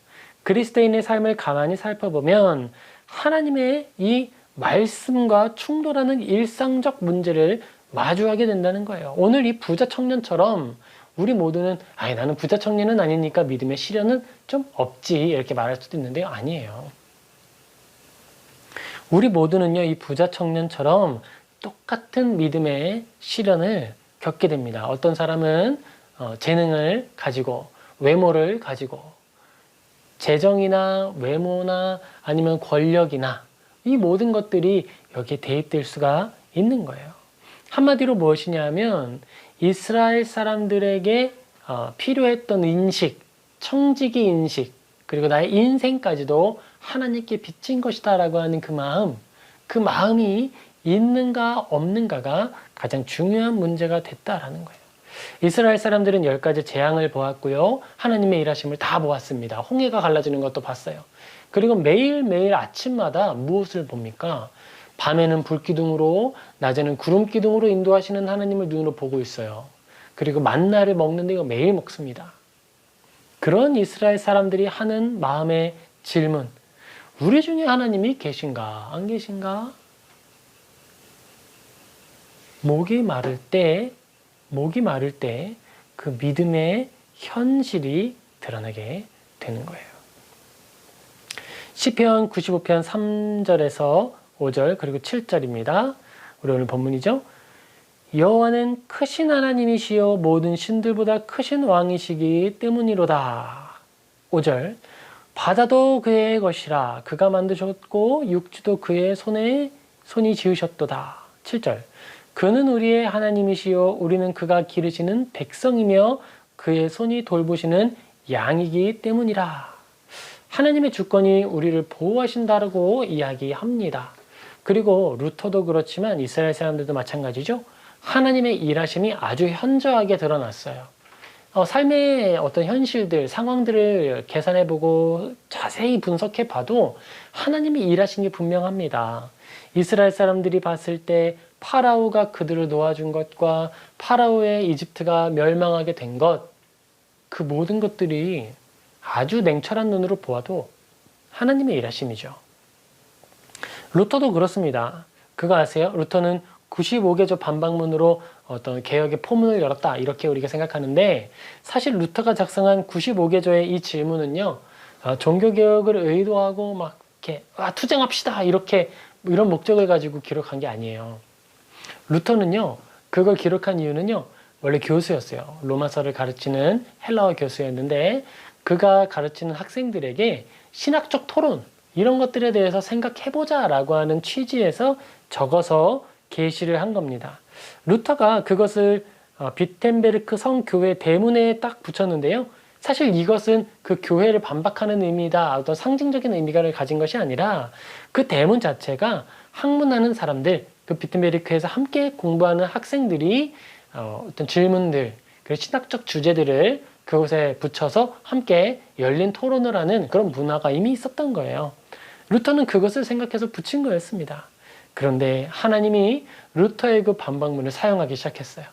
그리스도인의 삶을 가만히 살펴보면 하나님의 이 말씀과 충돌하는 일상적 문제를 마주하게 된다는 거예요. 오늘 이 부자 청년처럼 우리 모두는 나는 부자 청년은 아니니까 믿음의 시련은 좀 없지, 이렇게 말할 수도 있는데요. 아니에요. 우리 모두는요, 이 부자 청년처럼 똑같은 믿음의 시련을 겪게 됩니다. 어떤 사람은 재능을 가지고, 외모를 가지고, 재정이나 외모나 아니면 권력이나 이 모든 것들이 여기에 대입될 수가 있는 거예요. 한마디로 무엇이냐면 이스라엘 사람들에게 필요했던 인식, 청지기 인식, 그리고 나의 인생까지도 하나님께 비친 것이다 라고 하는 그 마음이 있는가 없는가가 가장 중요한 문제가 됐다라는 거예요. 이스라엘 사람들은 10가지 재앙을 보았고요. 하나님의 일하심을 다 보았습니다. 홍해가 갈라지는 것도 봤어요. 그리고 매일매일 아침마다 무엇을 봅니까? 밤에는 불기둥으로, 낮에는 구름기둥으로 인도하시는 하나님을 눈으로 보고 있어요. 그리고 만나를 먹는데 이거 매일 먹습니다. 그런 이스라엘 사람들이 하는 마음의 질문, 우리 중에 하나님이 계신가 안 계신가? 목이 마를 때 그 믿음의 현실이 드러나게 되는 거예요. 시편 95편 3절에서 5절 그리고 7절입니다. 우리 오늘 본문이죠. 여호와는 크신 하나님이시여 모든 신들보다 크신 왕이시기 때문이로다. 5절 바다도 그의 것이라 그가 만드셨고 육지도 그의 손이 지으셨도다. 7절 그는 우리의 하나님이시여 우리는 그가 기르시는 백성이며 그의 손이 돌보시는 양이기 때문이라. 하나님의 주권이 우리를 보호하신다고 이야기합니다. 그리고 루터도 그렇지만 이스라엘 사람들도 마찬가지죠. 하나님의 일하심이 아주 현저하게 드러났어요. 삶의 어떤 현실들, 상황들을 계산해보고 자세히 분석해봐도 하나님이 일하신 게 분명합니다. 이스라엘 사람들이 봤을 때 파라오가 그들을 놓아준 것과 파라오의 이집트가 멸망하게 된 것, 그 모든 것들이 아주 냉철한 눈으로 보아도 하나님의 일하심이죠. 루터도 그렇습니다. 그거 아세요? 루터는 95개조 반박문으로 어떤 개혁의 포문을 열었다, 이렇게 우리가 생각하는데, 사실 루터가 작성한 95개조의 이 질문은요, 종교개혁을 의도하고 막 이렇게 투쟁합시다, 이렇게 이런 목적을 가지고 기록한 게 아니에요. 루터는요, 그걸 기록한 이유는요, 원래 교수였어요. 로마서를 가르치는 헬라어 교수였는데, 그가 가르치는 학생들에게 신학적 토론, 이런 것들에 대해서 생각해보자 라고 하는 취지에서 적어서 게시를 한 겁니다. 루터가 그것을 비텐베르크 성교회 대문에 딱 붙였는데요. 사실 이것은 그 교회를 반박하는 의미다, 어떤 상징적인 의미를 가진 것이 아니라 그 대문 자체가 학문하는 사람들, 그 비텐베르크에서 함께 공부하는 학생들이 어떤 질문들, 그리고 신학적 주제들을 그곳에 붙여서 함께 열린 토론을 하는 그런 문화가 이미 있었던 거예요. 루터는 그것을 생각해서 붙인 거였습니다. 그런데 하나님이 루터의 그 반박문을 사용하기 시작했어요.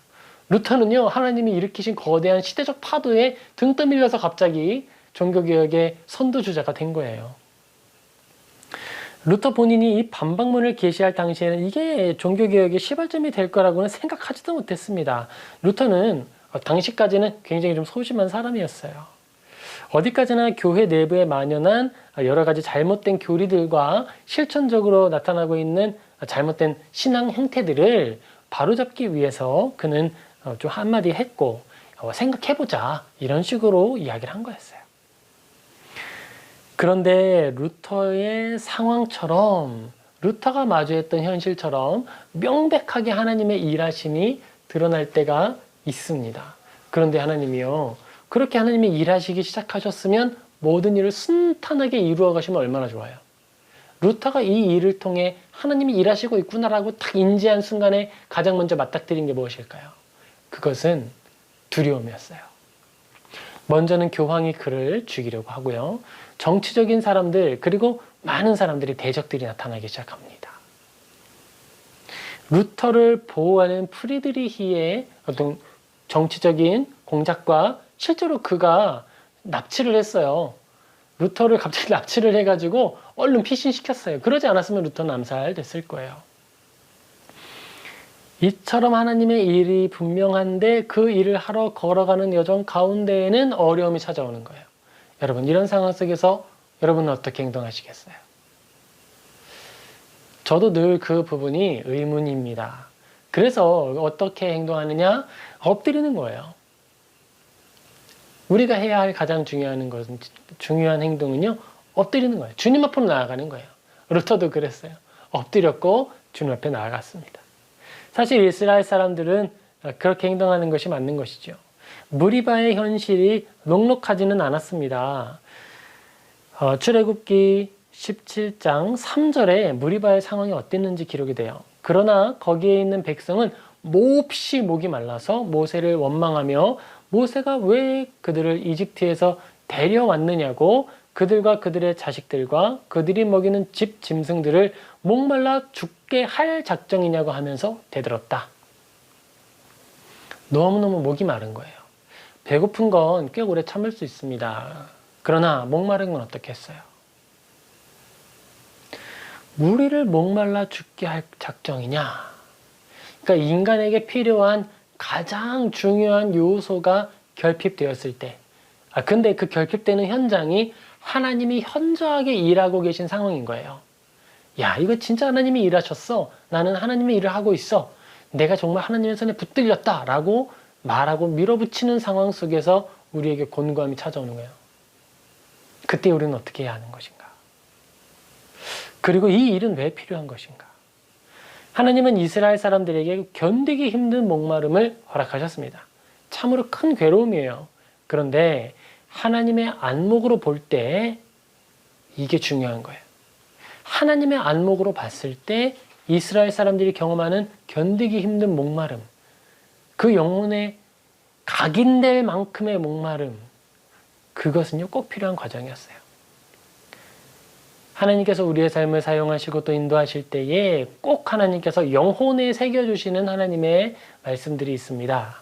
루터는요, 하나님이 일으키신 거대한 시대적 파도에 등 떠밀려서 갑자기 종교개혁의 선두주자가 된 거예요. 루터 본인이 이 반박문을 게시할 당시에는 이게 종교개혁의 시발점이 될 거라고는 생각하지도 못했습니다. 루터는 당시까지는 굉장히 좀 소심한 사람이었어요. 어디까지나 교회 내부에 만연한 여러 가지 잘못된 교리들과 실천적으로 나타나고 있는 잘못된 신앙 행태들을 바로잡기 위해서 그는 좀 한마디 했고, 생각해보자, 이런 식으로 이야기를 한 거였어요. 그런데 루터의 상황처럼, 루터가 마주했던 현실처럼 명백하게 하나님의 일하심이 드러날 때가 있습니다. 그런데 하나님이요, 그렇게 하나님이 일하시기 시작하셨으면 모든 일을 순탄하게 이루어 가시면 얼마나 좋아요. 루터가 이 일을 통해 하나님이 일하시고 있구나라고 딱 인지한 순간에 가장 먼저 맞닥뜨린 게 무엇일까요? 그것은 두려움이었어요. 먼저는 교황이 그를 죽이려고 하고요. 정치적인 사람들, 그리고 많은 사람들이, 대적들이 나타나기 시작합니다. 루터를 보호하는 프리드리히의 어떤 정치적인 공작과 실제로 그가 납치를 했어요. 루터를 갑자기 납치를 해가지고 얼른 피신시켰어요. 그러지 않았으면 루터는 암살됐을 거예요. 이처럼 하나님의 일이 분명한데 그 일을 하러 걸어가는 여정 가운데에는 어려움이 찾아오는 거예요. 여러분, 이런 상황 속에서 여러분은 어떻게 행동하시겠어요? 저도 늘 그 부분이 의문입니다. 그래서 어떻게 행동하느냐? 엎드리는 거예요. 우리가 해야 할 가장 중요한 행동은요, 엎드리는 거예요. 주님 앞으로 나아가는 거예요. 루터도 그랬어요. 엎드렸고 주님 앞에 나아갔습니다. 사실 이스라엘 사람들은 그렇게 행동하는 것이 맞는 것이죠. 무리바의 현실이 녹록하지는 않았습니다. 출애굽기 17장 3절에 무리바의 상황이 어땠는지 기록이 돼요. 그러나 거기에 있는 백성은 몹시 목이 말라서 모세를 원망하며 모세가 왜 그들을 이집트에서 데려왔느냐고 그들과 그들의 자식들과 그들이 먹이는 집 짐승들을 목말라 죽게 할 작정이냐고 하면서 대들었다. 너무너무 목이 마른 거예요. 배고픈 건 꽤 오래 참을 수 있습니다. 그러나 목마른 건 어떻겠어요? 우리를 목말라 죽게 할 작정이냐? 그러니까 인간에게 필요한 가장 중요한 요소가 결핍되었을 때, 근데 그 결핍되는 현장이 하나님이 현저하게 일하고 계신 상황인 거예요. 야, 이거 진짜 하나님이 일하셨어. 나는 하나님의 일을 하고 있어. 내가 정말 하나님의 손에 붙들렸다 라고 말하고 밀어붙이는 상황 속에서 우리에게 곤고함이 찾아오는 거예요. 그때 우리는 어떻게 해야 하는 것인가? 그리고 이 일은 왜 필요한 것인가? 하나님은 이스라엘 사람들에게 견디기 힘든 목마름을 허락하셨습니다. 참으로 큰 괴로움이에요. 그런데 하나님의 안목으로 볼 때 이게 중요한 거예요. 하나님의 안목으로 봤을 때 이스라엘 사람들이 경험하는 견디기 힘든 목마름, 그 영혼에 각인될 만큼의 목마름, 그것은요 꼭 필요한 과정이었어요. 하나님께서 우리의 삶을 사용하시고 또 인도하실 때에 꼭 하나님께서 영혼에 새겨주시는 하나님의 말씀들이 있습니다.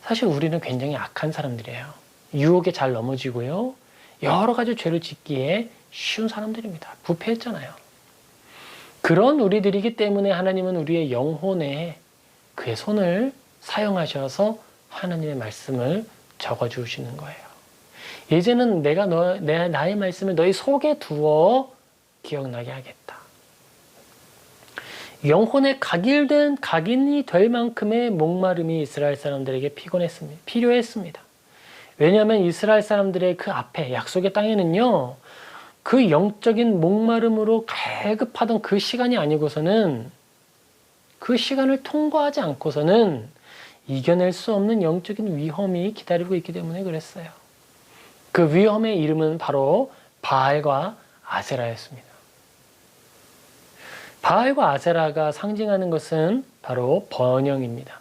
사실 우리는 굉장히 악한 사람들이에요. 유혹에 잘 넘어지고요. 여러 가지 죄를 짓기에 쉬운 사람들입니다. 부패했잖아요. 그런 우리들이기 때문에 하나님은 우리의 영혼에 그의 손을 사용하셔서 하나님의 말씀을 적어주시는 거예요. 이제는 내가 나의 말씀을 너희 속에 두어 기억나게 하겠다. 영혼에 각인이 될 만큼의 목마름이 이스라엘 사람들에게 필요했습니다. 왜냐하면 이스라엘 사람들의 그 앞에 약속의 땅에는요, 그 영적인 목마름으로 갈급하던 그 시간이 아니고서는, 그 시간을 통과하지 않고서는 이겨낼 수 없는 영적인 위험이 기다리고 있기 때문에 그랬어요. 그 위험의 이름은 바로 바알과 아세라였습니다. 바알과 아세라가 상징하는 것은 바로 번영입니다.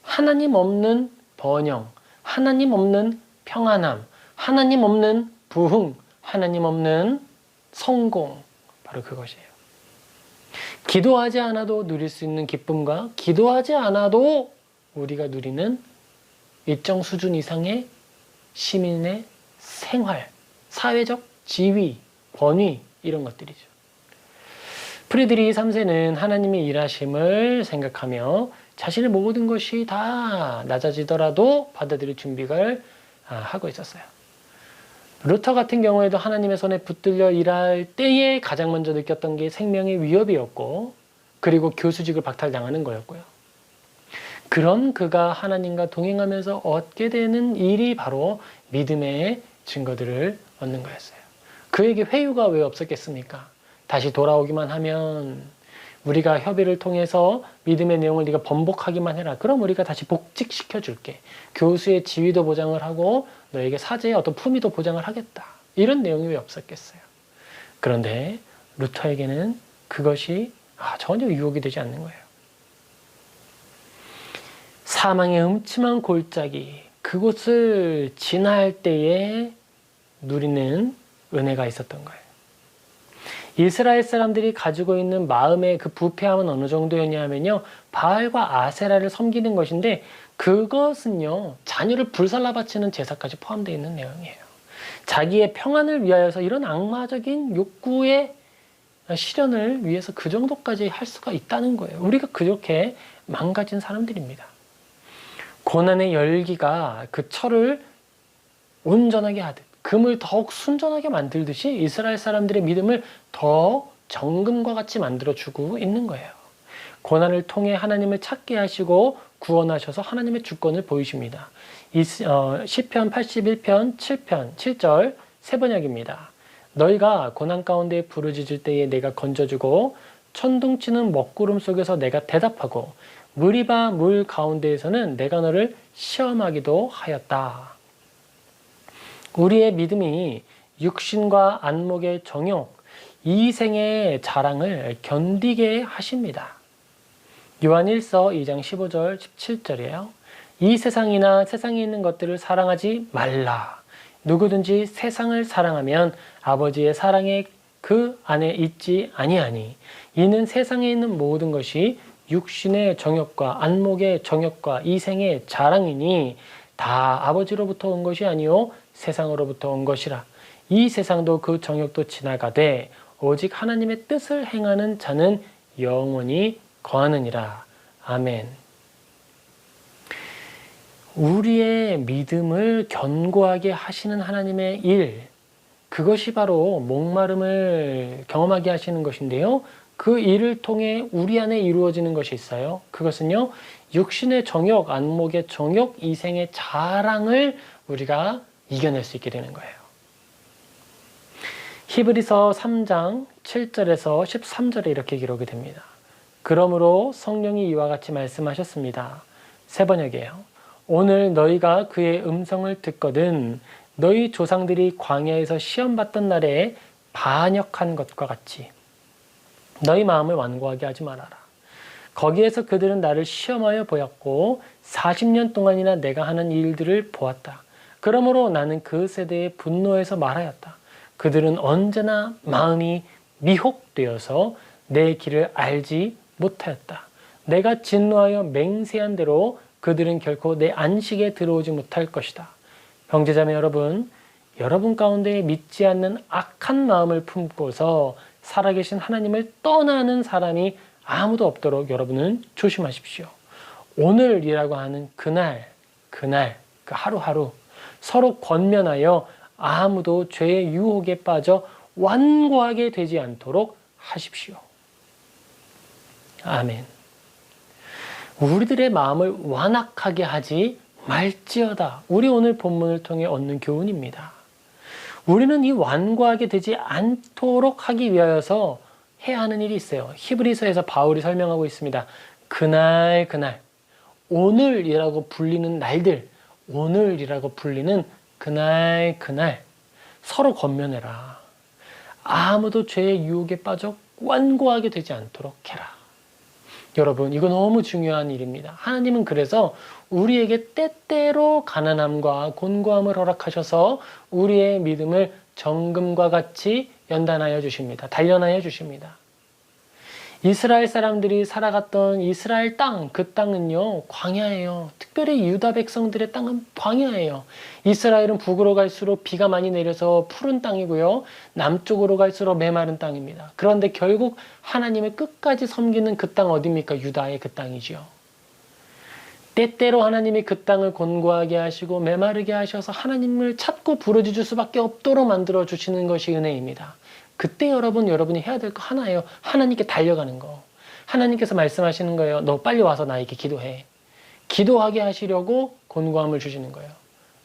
하나님 없는 번영, 하나님 없는 평안함, 하나님 없는 부흥, 하나님 없는 성공, 바로 그것이에요. 기도하지 않아도 누릴 수 있는 기쁨과 기도하지 않아도 우리가 누리는 일정 수준 이상의 시민의 생활, 사회적 지위, 권위, 이런 것들이죠. 프리드리히 3세는 하나님의 일하심을 생각하며 자신의 모든 것이 다 낮아지더라도 받아들일 준비를 하고 있었어요. 루터 같은 경우에도 하나님의 손에 붙들려 일할 때에 가장 먼저 느꼈던 게 생명의 위협이었고, 그리고 교수직을 박탈당하는 거였고요. 그런 그가 하나님과 동행하면서 얻게 되는 일이 바로 믿음의 증거들을 얻는 거였어요. 그에게 회유가 왜 없었겠습니까? 다시 돌아오기만 하면, 우리가 협의를 통해서 믿음의 내용을 네가 번복하기만 해라. 그럼 우리가 다시 복직시켜 줄게. 교수의 지위도 보장을 하고 너에게 사제의 어떤 품위도 보장을 하겠다. 이런 내용이 왜 없었겠어요? 그런데 루터에게는 그것이 전혀 유혹이 되지 않는 거예요. 사망의 음침한 골짜기, 그곳을 지나할 때에 누리는 은혜가 있었던 거예요. 이스라엘 사람들이 가지고 있는 마음의 그 부패함은 어느 정도였냐면요, 바알과 아세라를 섬기는 것인데, 그것은요 자녀를 불살라 바치는 제사까지 포함되어 있는 내용이에요. 자기의 평안을 위하여서 이런 악마적인 욕구의 실현을 위해서 그 정도까지 할 수가 있다는 거예요. 우리가 그렇게 망가진 사람들입니다. 고난의 열기가 그 철을 온전하게 하듯, 금을 더욱 순전하게 만들듯이 이스라엘 사람들의 믿음을 더 정금과 같이 만들어주고 있는 거예요. 고난을 통해 하나님을 찾게 하시고 구원하셔서 하나님의 주권을 보이십니다. 시편 81편 7편 7절 세번역입니다. 너희가 고난 가운데 부르짖을 때에 내가 건져주고 천둥치는 먹구름 속에서 내가 대답하고 무리바 물 가운데에서는 내가 너를 시험하기도 하였다. 우리의 믿음이 육신과 안목의 정욕, 이생의 자랑을 견디게 하십니다. 요한 1서 2장 15절 17절이에요. 이 세상이나 세상에 있는 것들을 사랑하지 말라. 누구든지 세상을 사랑하면 아버지의 사랑에 그 안에 있지 아니하니 이는 세상에 있는 모든 것이 육신의 정욕과 안목의 정욕과 이생의 자랑이니 다 아버지로부터 온 것이 아니요 세상으로부터 온 것이라. 이 세상도 그 정욕도 지나가되 오직 하나님의 뜻을 행하는 자는 영원히 거하느니라. 아멘. 우리의 믿음을 견고하게 하시는 하나님의 일, 그것이 바로 목마름을 경험하게 하시는 것인데요. 그 일을 통해 우리 안에 이루어지는 것이 있어요. 그것은요, 육신의 정욕, 안목의 정욕, 이생의 자랑을 우리가 이겨낼 수 있게 되는 거예요. 히브리서 3장 7절에서 13절에 이렇게 기록이 됩니다. 그러므로 성령이 이와 같이 말씀하셨습니다. 세번역이에요. 오늘 너희가 그의 음성을 듣거든 너희 조상들이 광야에서 시험받던 날에 반역한 것과 같이 너희 마음을 완고하게 하지 말아라. 거기에서 그들은 나를 시험하여 보았고 40년 동안이나 내가 하는 일들을 보았다. 그러므로 나는 그 세대에 분노해서 말하였다. 그들은 언제나 마음이 미혹되어서 내 길을 알지 못하였다. 내가 진노하여 맹세한 대로 그들은 결코 내 안식에 들어오지 못할 것이다. 형제자매 여러분, 여러분 가운데 믿지 않는 악한 마음을 품고서 살아계신 하나님을 떠나는 사람이 아무도 없도록 여러분은 조심하십시오. 오늘이라고 하는 그날, 그 하루하루 서로 권면하여 아무도 죄의 유혹에 빠져 완고하게 되지 않도록 하십시오. 아멘. 우리들의 마음을 완악하게 하지 말지어다. 우리 오늘 본문을 통해 얻는 교훈입니다. 우리는 이 완고하게 되지 않도록 하기 위하여서 해야 하는 일이 있어요. 히브리서에서 바울이 설명하고 있습니다. 그날, 오늘이라고 불리는 날들, 오늘이라고 불리는 그날 서로 권면해라. 아무도 죄의 유혹에 빠져 완고하게 되지 않도록 해라. 여러분, 이거 너무 중요한 일입니다. 하나님은 그래서 우리에게 때때로 가난함과 곤고함을 허락하셔서 우리의 믿음을 정금과 같이 연단하여 주십니다. 단련하여 주십니다. 이스라엘 사람들이 살아갔던 이스라엘 땅, 그 땅은요, 광야예요. 특별히 유다 백성들의 땅은 광야예요. 이스라엘은 북으로 갈수록 비가 많이 내려서 푸른 땅이고요. 남쪽으로 갈수록 메마른 땅입니다. 그런데 결국 하나님을 끝까지 섬기는 그 땅 어디입니까? 유다의 그 땅이지요. 때때로 하나님이 그 땅을 곤고하게 하시고 메마르게 하셔서 하나님을 찾고 부르짖을 수밖에 없도록 만들어 주시는 것이 은혜입니다. 그때 여러분이 해야 될 거 하나예요. 하나님께 달려가는 거. 하나님께서 말씀하시는 거예요. 너 빨리 와서 나에게 기도해. 기도하게 하시려고 곤고함을 주시는 거예요.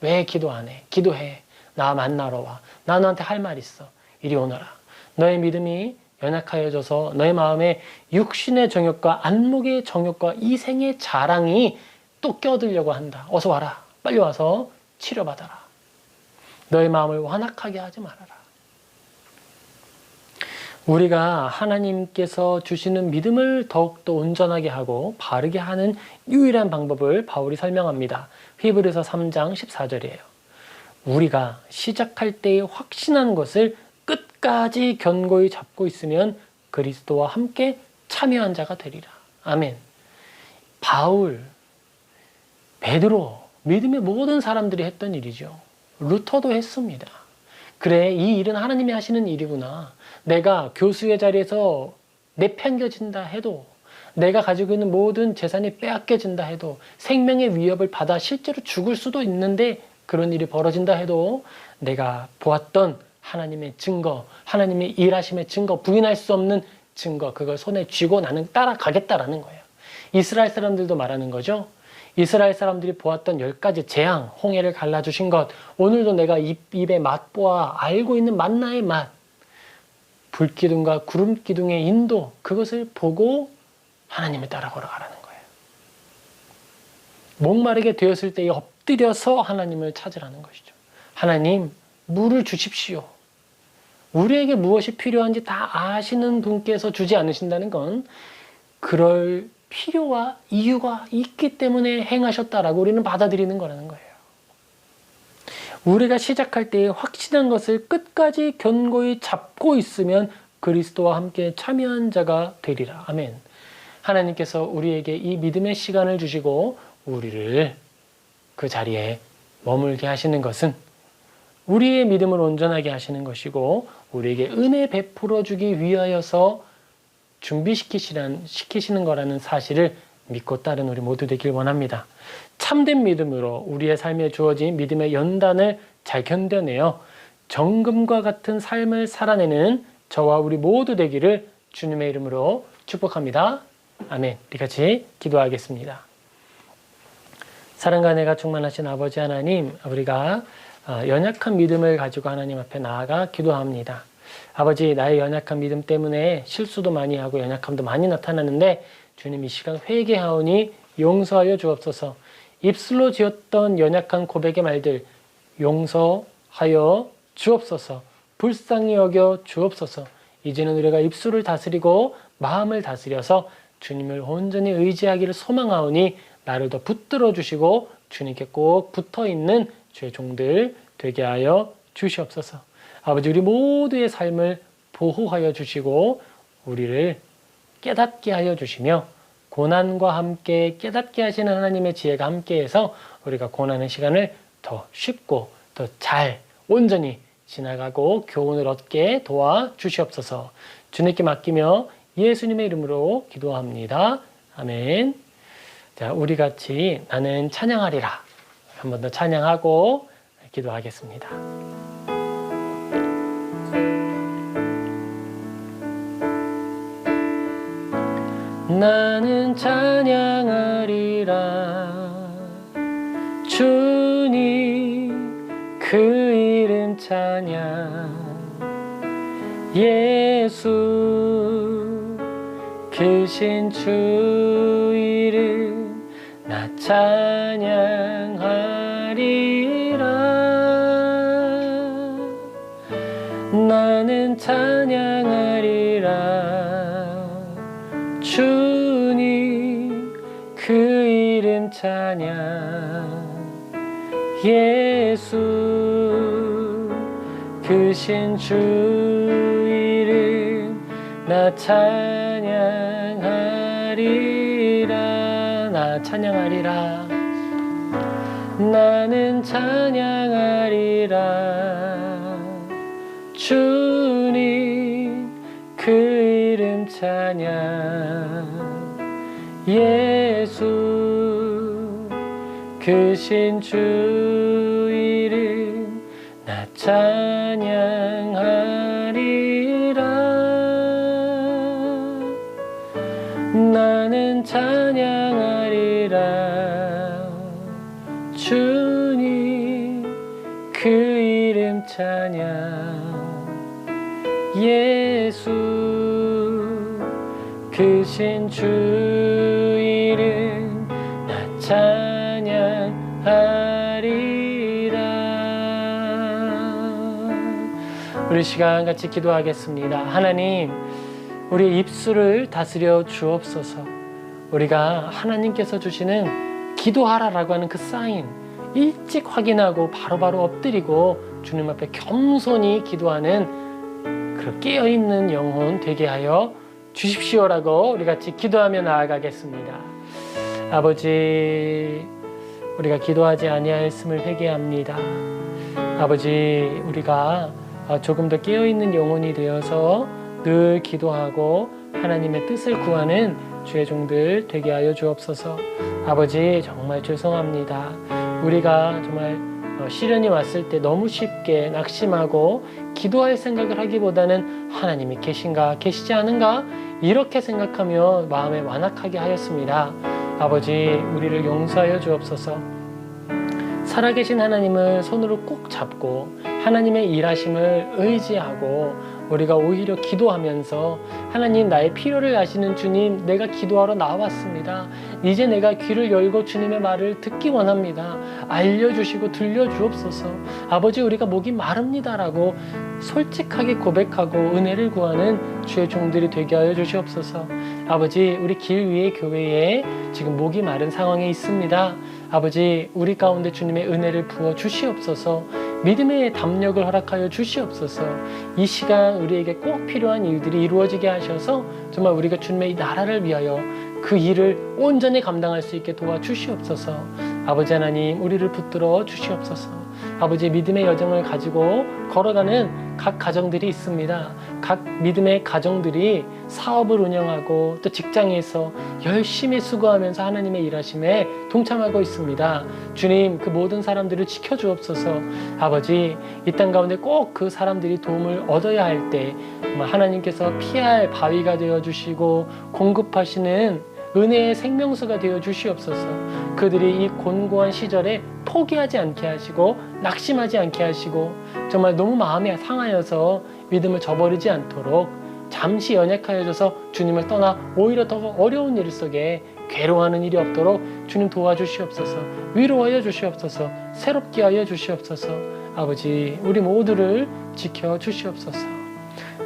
왜 기도 안 해? 기도해. 나 만나러 와. 나 너한테 할 말 있어. 이리 오너라. 너의 믿음이 연약하여져서 너의 마음에 육신의 정욕과 안목의 정욕과 이생의 자랑이 또 껴들려고 한다. 어서 와라. 빨리 와서 치료받아라. 너의 마음을 완악하게 하지 말아라. 우리가 하나님께서 주시는 믿음을 더욱더 온전하게 하고 바르게 하는 유일한 방법을 바울이 설명합니다. 히브리서 3장 14절이에요. 우리가 시작할 때에 확신한 것을 끝까지 견고히 잡고 있으면 그리스도와 함께 참여한 자가 되리라. 아멘. 바울, 베드로, 믿음의 모든 사람들이 했던 일이죠. 루터도 했습니다. 그래, 이 일은 하나님이 하시는 일이구나. 내가 교수의 자리에서 내팽겨진다 해도, 내가 가지고 있는 모든 재산이 빼앗겨진다 해도, 생명의 위협을 받아 실제로 죽을 수도 있는데 그런 일이 벌어진다 해도 내가 보았던 하나님의 증거, 하나님의 일하심의 증거, 부인할 수 없는 증거, 그걸 손에 쥐고 나는 따라가겠다라는 거예요. 이스라엘 사람들도 말하는 거죠. 이스라엘 사람들이 보았던 10가지 재앙, 홍해를 갈라주신 것, 오늘도 내가 입에 맛보아 알고 있는 만나의 맛, 불기둥과 구름기둥의 인도, 그것을 보고 하나님을 따라 걸어가라는 거예요. 목마르게 되었을 때에 엎드려서 하나님을 찾으라는 것이죠. 하나님, 물을 주십시오. 우리에게 무엇이 필요한지 다 아시는 분께서 주지 않으신다는 건 그럴 필요와 이유가 있기 때문에 행하셨다라고 우리는 받아들이는 거라는 거예요. 우리가 시작할 때에 확신한 것을 끝까지 견고히 잡고 있으면 그리스도와 함께 참여한 자가 되리라. 아멘. 하나님께서 우리에게 이 믿음의 시간을 주시고 우리를 그 자리에 머물게 하시는 것은 우리의 믿음을 온전하게 하시는 것이고 우리에게 은혜 베풀어 주기 위하여서 준비시키시는 거라는 사실을 믿고 따른 우리 모두 되길 원합니다. 참된 믿음으로 우리의 삶에 주어진 믿음의 연단을 잘 견뎌내어 정금과 같은 삶을 살아내는 저와 우리 모두 되기를 주님의 이름으로 축복합니다. 아멘. 우리 같이 기도하겠습니다. 사랑과 은혜가 충만하신 아버지 하나님, 우리가 연약한 믿음을 가지고 하나님 앞에 나아가 기도합니다. 아버지, 나의 연약한 믿음 때문에 실수도 많이 하고 연약함도 많이 나타나는데 주님 이 시간 회개하오니 용서하여 주옵소서. 입술로 지었던 연약한 고백의 말들 용서하여 주옵소서. 불쌍히 여겨 주옵소서. 이제는 우리가 입술을 다스리고 마음을 다스려서 주님을 온전히 의지하기를 소망하오니 나를 더 붙들어 주시고 주님께 꼭 붙어있는 주의 종들 되게 하여 주시옵소서. 아버지, 우리 모두의 삶을 보호하여 주시고 우리를 깨닫게 하여 주시며 고난과 함께 깨닫게 하시는 하나님의 지혜가 함께해서 우리가 고난의 시간을 더 쉽고 더 잘 온전히 지나가고 교훈을 얻게 도와주시옵소서. 주님께 맡기며 예수님의 이름으로 기도합니다. 아멘. 자, 우리 같이 나는 찬양하리라 한 번 더 찬양하고 기도하겠습니다. 나는 찬양하리라 주님 그 이름 찬양 예수 크신 주 이름 나 찬양하리라 나는 찬양하리라 주님 그 이름 찬양 예수 크신 주 이름 나 찬양하리라 나 찬양하리라 나는 찬양하리라 주님 그 이름 찬양 예수 크신 주 이름 나 찬양하리라 나는 찬양하리라 주님 그 이름 찬양 예수 크신 주 이름 나 찬양하리라. 우리 시간 같이 기도하겠습니다. 하나님, 우리 입술을 다스려 주옵소서. 우리가 하나님께서 주시는 기도하라라고 하는 그 사인 일찍 확인하고 바로바로 엎드리고 주님 앞에 겸손히 기도하는 그런 깨어있는 영혼 되게 하여 주십시오라고 우리 같이 기도하며 나아가겠습니다. 아버지, 우리가 기도하지 아니하였음을 회개합니다. 아버지, 우리가 조금 더 깨어있는 영혼이 되어서 늘 기도하고 하나님의 뜻을 구하는 주의 종들 되게 하여 주옵소서. 아버지, 정말 죄송합니다. 우리가 정말 시련이 왔을 때 너무 쉽게 낙심하고 기도할 생각을 하기보다는 하나님이 계신가 계시지 않은가 이렇게 생각하며 마음에 완악하게 하였습니다. 아버지, 우리를 용서하여 주옵소서. 살아계신 하나님을 손으로 꼭 잡고 하나님의 일하심을 의지하고 우리가 오히려 기도하면서 하나님, 나의 필요를 아시는 주님, 내가 기도하러 나왔습니다. 이제 내가 귀를 열고 주님의 말을 듣기 원합니다. 알려주시고 들려주옵소서. 아버지, 우리가 목이 마릅니다라고 솔직하게 고백하고 은혜를 구하는 주의 종들이 되게 하여 주시옵소서. 아버지, 우리 길 위의 교회에 지금 목이 마른 상황에 있습니다. 아버지, 우리 가운데 주님의 은혜를 부어 주시옵소서. 믿음의 담력을 허락하여 주시옵소서. 이 시간 우리에게 꼭 필요한 일들이 이루어지게 하셔서 정말 우리가 주님의 이 나라를 위하여 그 일을 온전히 감당할 수 있게 도와주시옵소서. 아버지 하나님, 우리를 붙들어 주시옵소서. 아버지, 믿음의 여정을 가지고 걸어가는 각 가정들이 있습니다. 각 믿음의 가정들이 사업을 운영하고 또 직장에서 열심히 수고하면서 하나님의 일하심에 동참하고 있습니다. 주님, 그 모든 사람들을 지켜주옵소서. 아버지, 이 땅 가운데 꼭 그 사람들이 도움을 얻어야 할 때 하나님께서 피할 바위가 되어주시고 공급하시는 은혜의 생명수가 되어 주시옵소서. 그들이 이 곤고한 시절에 포기하지 않게 하시고 낙심하지 않게 하시고 정말 너무 마음이 상하여서 믿음을 저버리지 않도록 잠시 연약하여져서 주님을 떠나 오히려 더 어려운 일 속에 괴로워하는 일이 없도록 주님 도와주시옵소서. 위로하여 주시옵소서. 새롭게 하여 주시옵소서. 아버지 우리 모두를 지켜주시옵소서.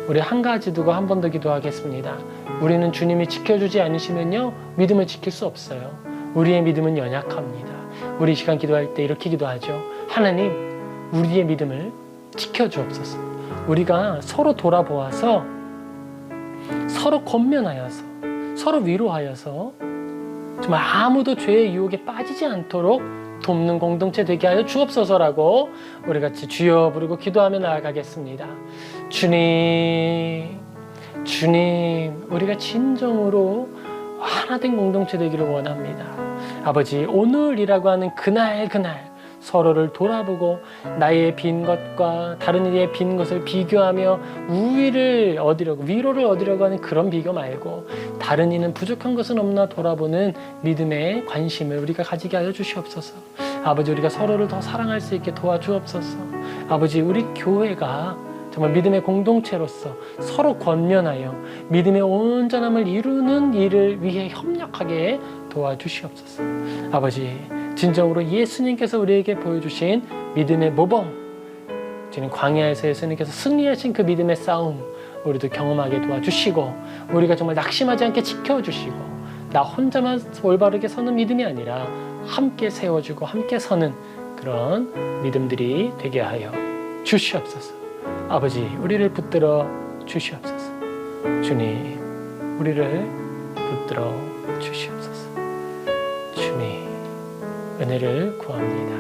우리 한 가지 두고 한 번 더 기도하겠습니다. 우리는 주님이 지켜주지 않으시면요 믿음을 지킬 수 없어요. 우리의 믿음은 연약합니다. 우리 이 시간 기도할 때 이렇게 기도하죠. 하나님 우리의 믿음을 지켜주옵소서. 우리가 서로 돌아보아서 서로 권면하여서 서로 위로하여서 정말 아무도 죄의 유혹에 빠지지 않도록 돕는 공동체 되게 하여 주옵소서라고 우리 같이 주여 부르고 기도하며 나아가겠습니다. 주님, 주님, 우리가 진정으로 하나된 공동체 되기를 원합니다. 아버지, 오늘이라고 하는 그날 서로를 돌아보고 나의 빈 것과 다른 이의 빈 것을 비교하며 우위를 얻으려고, 위로를 얻으려고 하는 그런 비교 말고 다른 이는 부족한 것은 없나 돌아보는 믿음의 관심을 우리가 가지게 하여 주시옵소서. 아버지, 우리가 서로를 더 사랑할 수 있게 도와주옵소서. 아버지, 우리 교회가 정말 믿음의 공동체로서 서로 권면하여 믿음의 온전함을 이루는 일을 위해 협력하게 도와주시옵소서. 아버지, 진정으로 예수님께서 우리에게 보여주신 믿음의 모범, 주님 광야에서 예수님께서 승리하신 그 믿음의 싸움 우리도 경험하게 도와주시고 우리가 정말 낙심하지 않게 지켜주시고 나 혼자만 올바르게 서는 믿음이 아니라 함께 세워주고 함께 서는 그런 믿음들이 되게 하여 주시옵소서. 아버지, 우리를 붙들어 주시옵소서. 주님, 우리를 붙들어 주시옵소서. 주님, 은혜를 구합니다.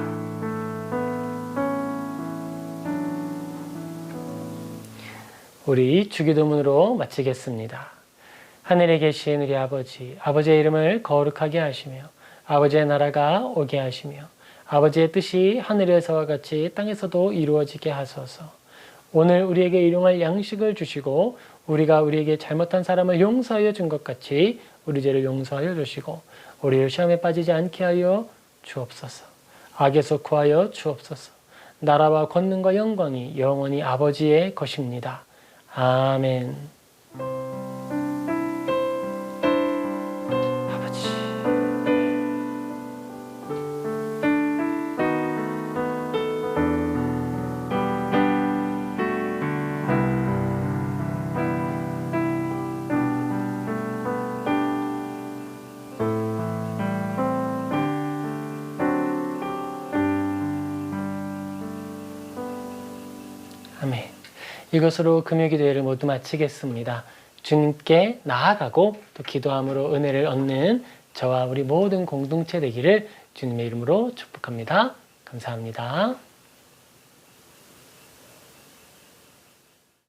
우리 주기도문으로 마치겠습니다. 하늘에 계신 우리 아버지, 아버지의 이름을 거룩하게 하시며 아버지의 나라가 오게 하시며 아버지의 뜻이 하늘에서와 같이 땅에서도 이루어지게 하소서. 오늘 우리에게 일용할 양식을 주시고 우리가 우리에게 잘못한 사람을 용서하여 준 것 같이 우리 죄를 용서하여 주시고 우리를 시험에 빠지지 않게 하여 주옵소서. 악에서 구하여 주옵소서. 나라와 권능과 영광이 영원히 아버지의 것입니다. 아멘. 아버지, 아멘. 이것으로 금요기도회를 모두 마치겠습니다. 주님께 나아가고 또 기도함으로 은혜를 얻는 저와 우리 모든 공동체 되기를 주님의 이름으로 축복합니다. 감사합니다.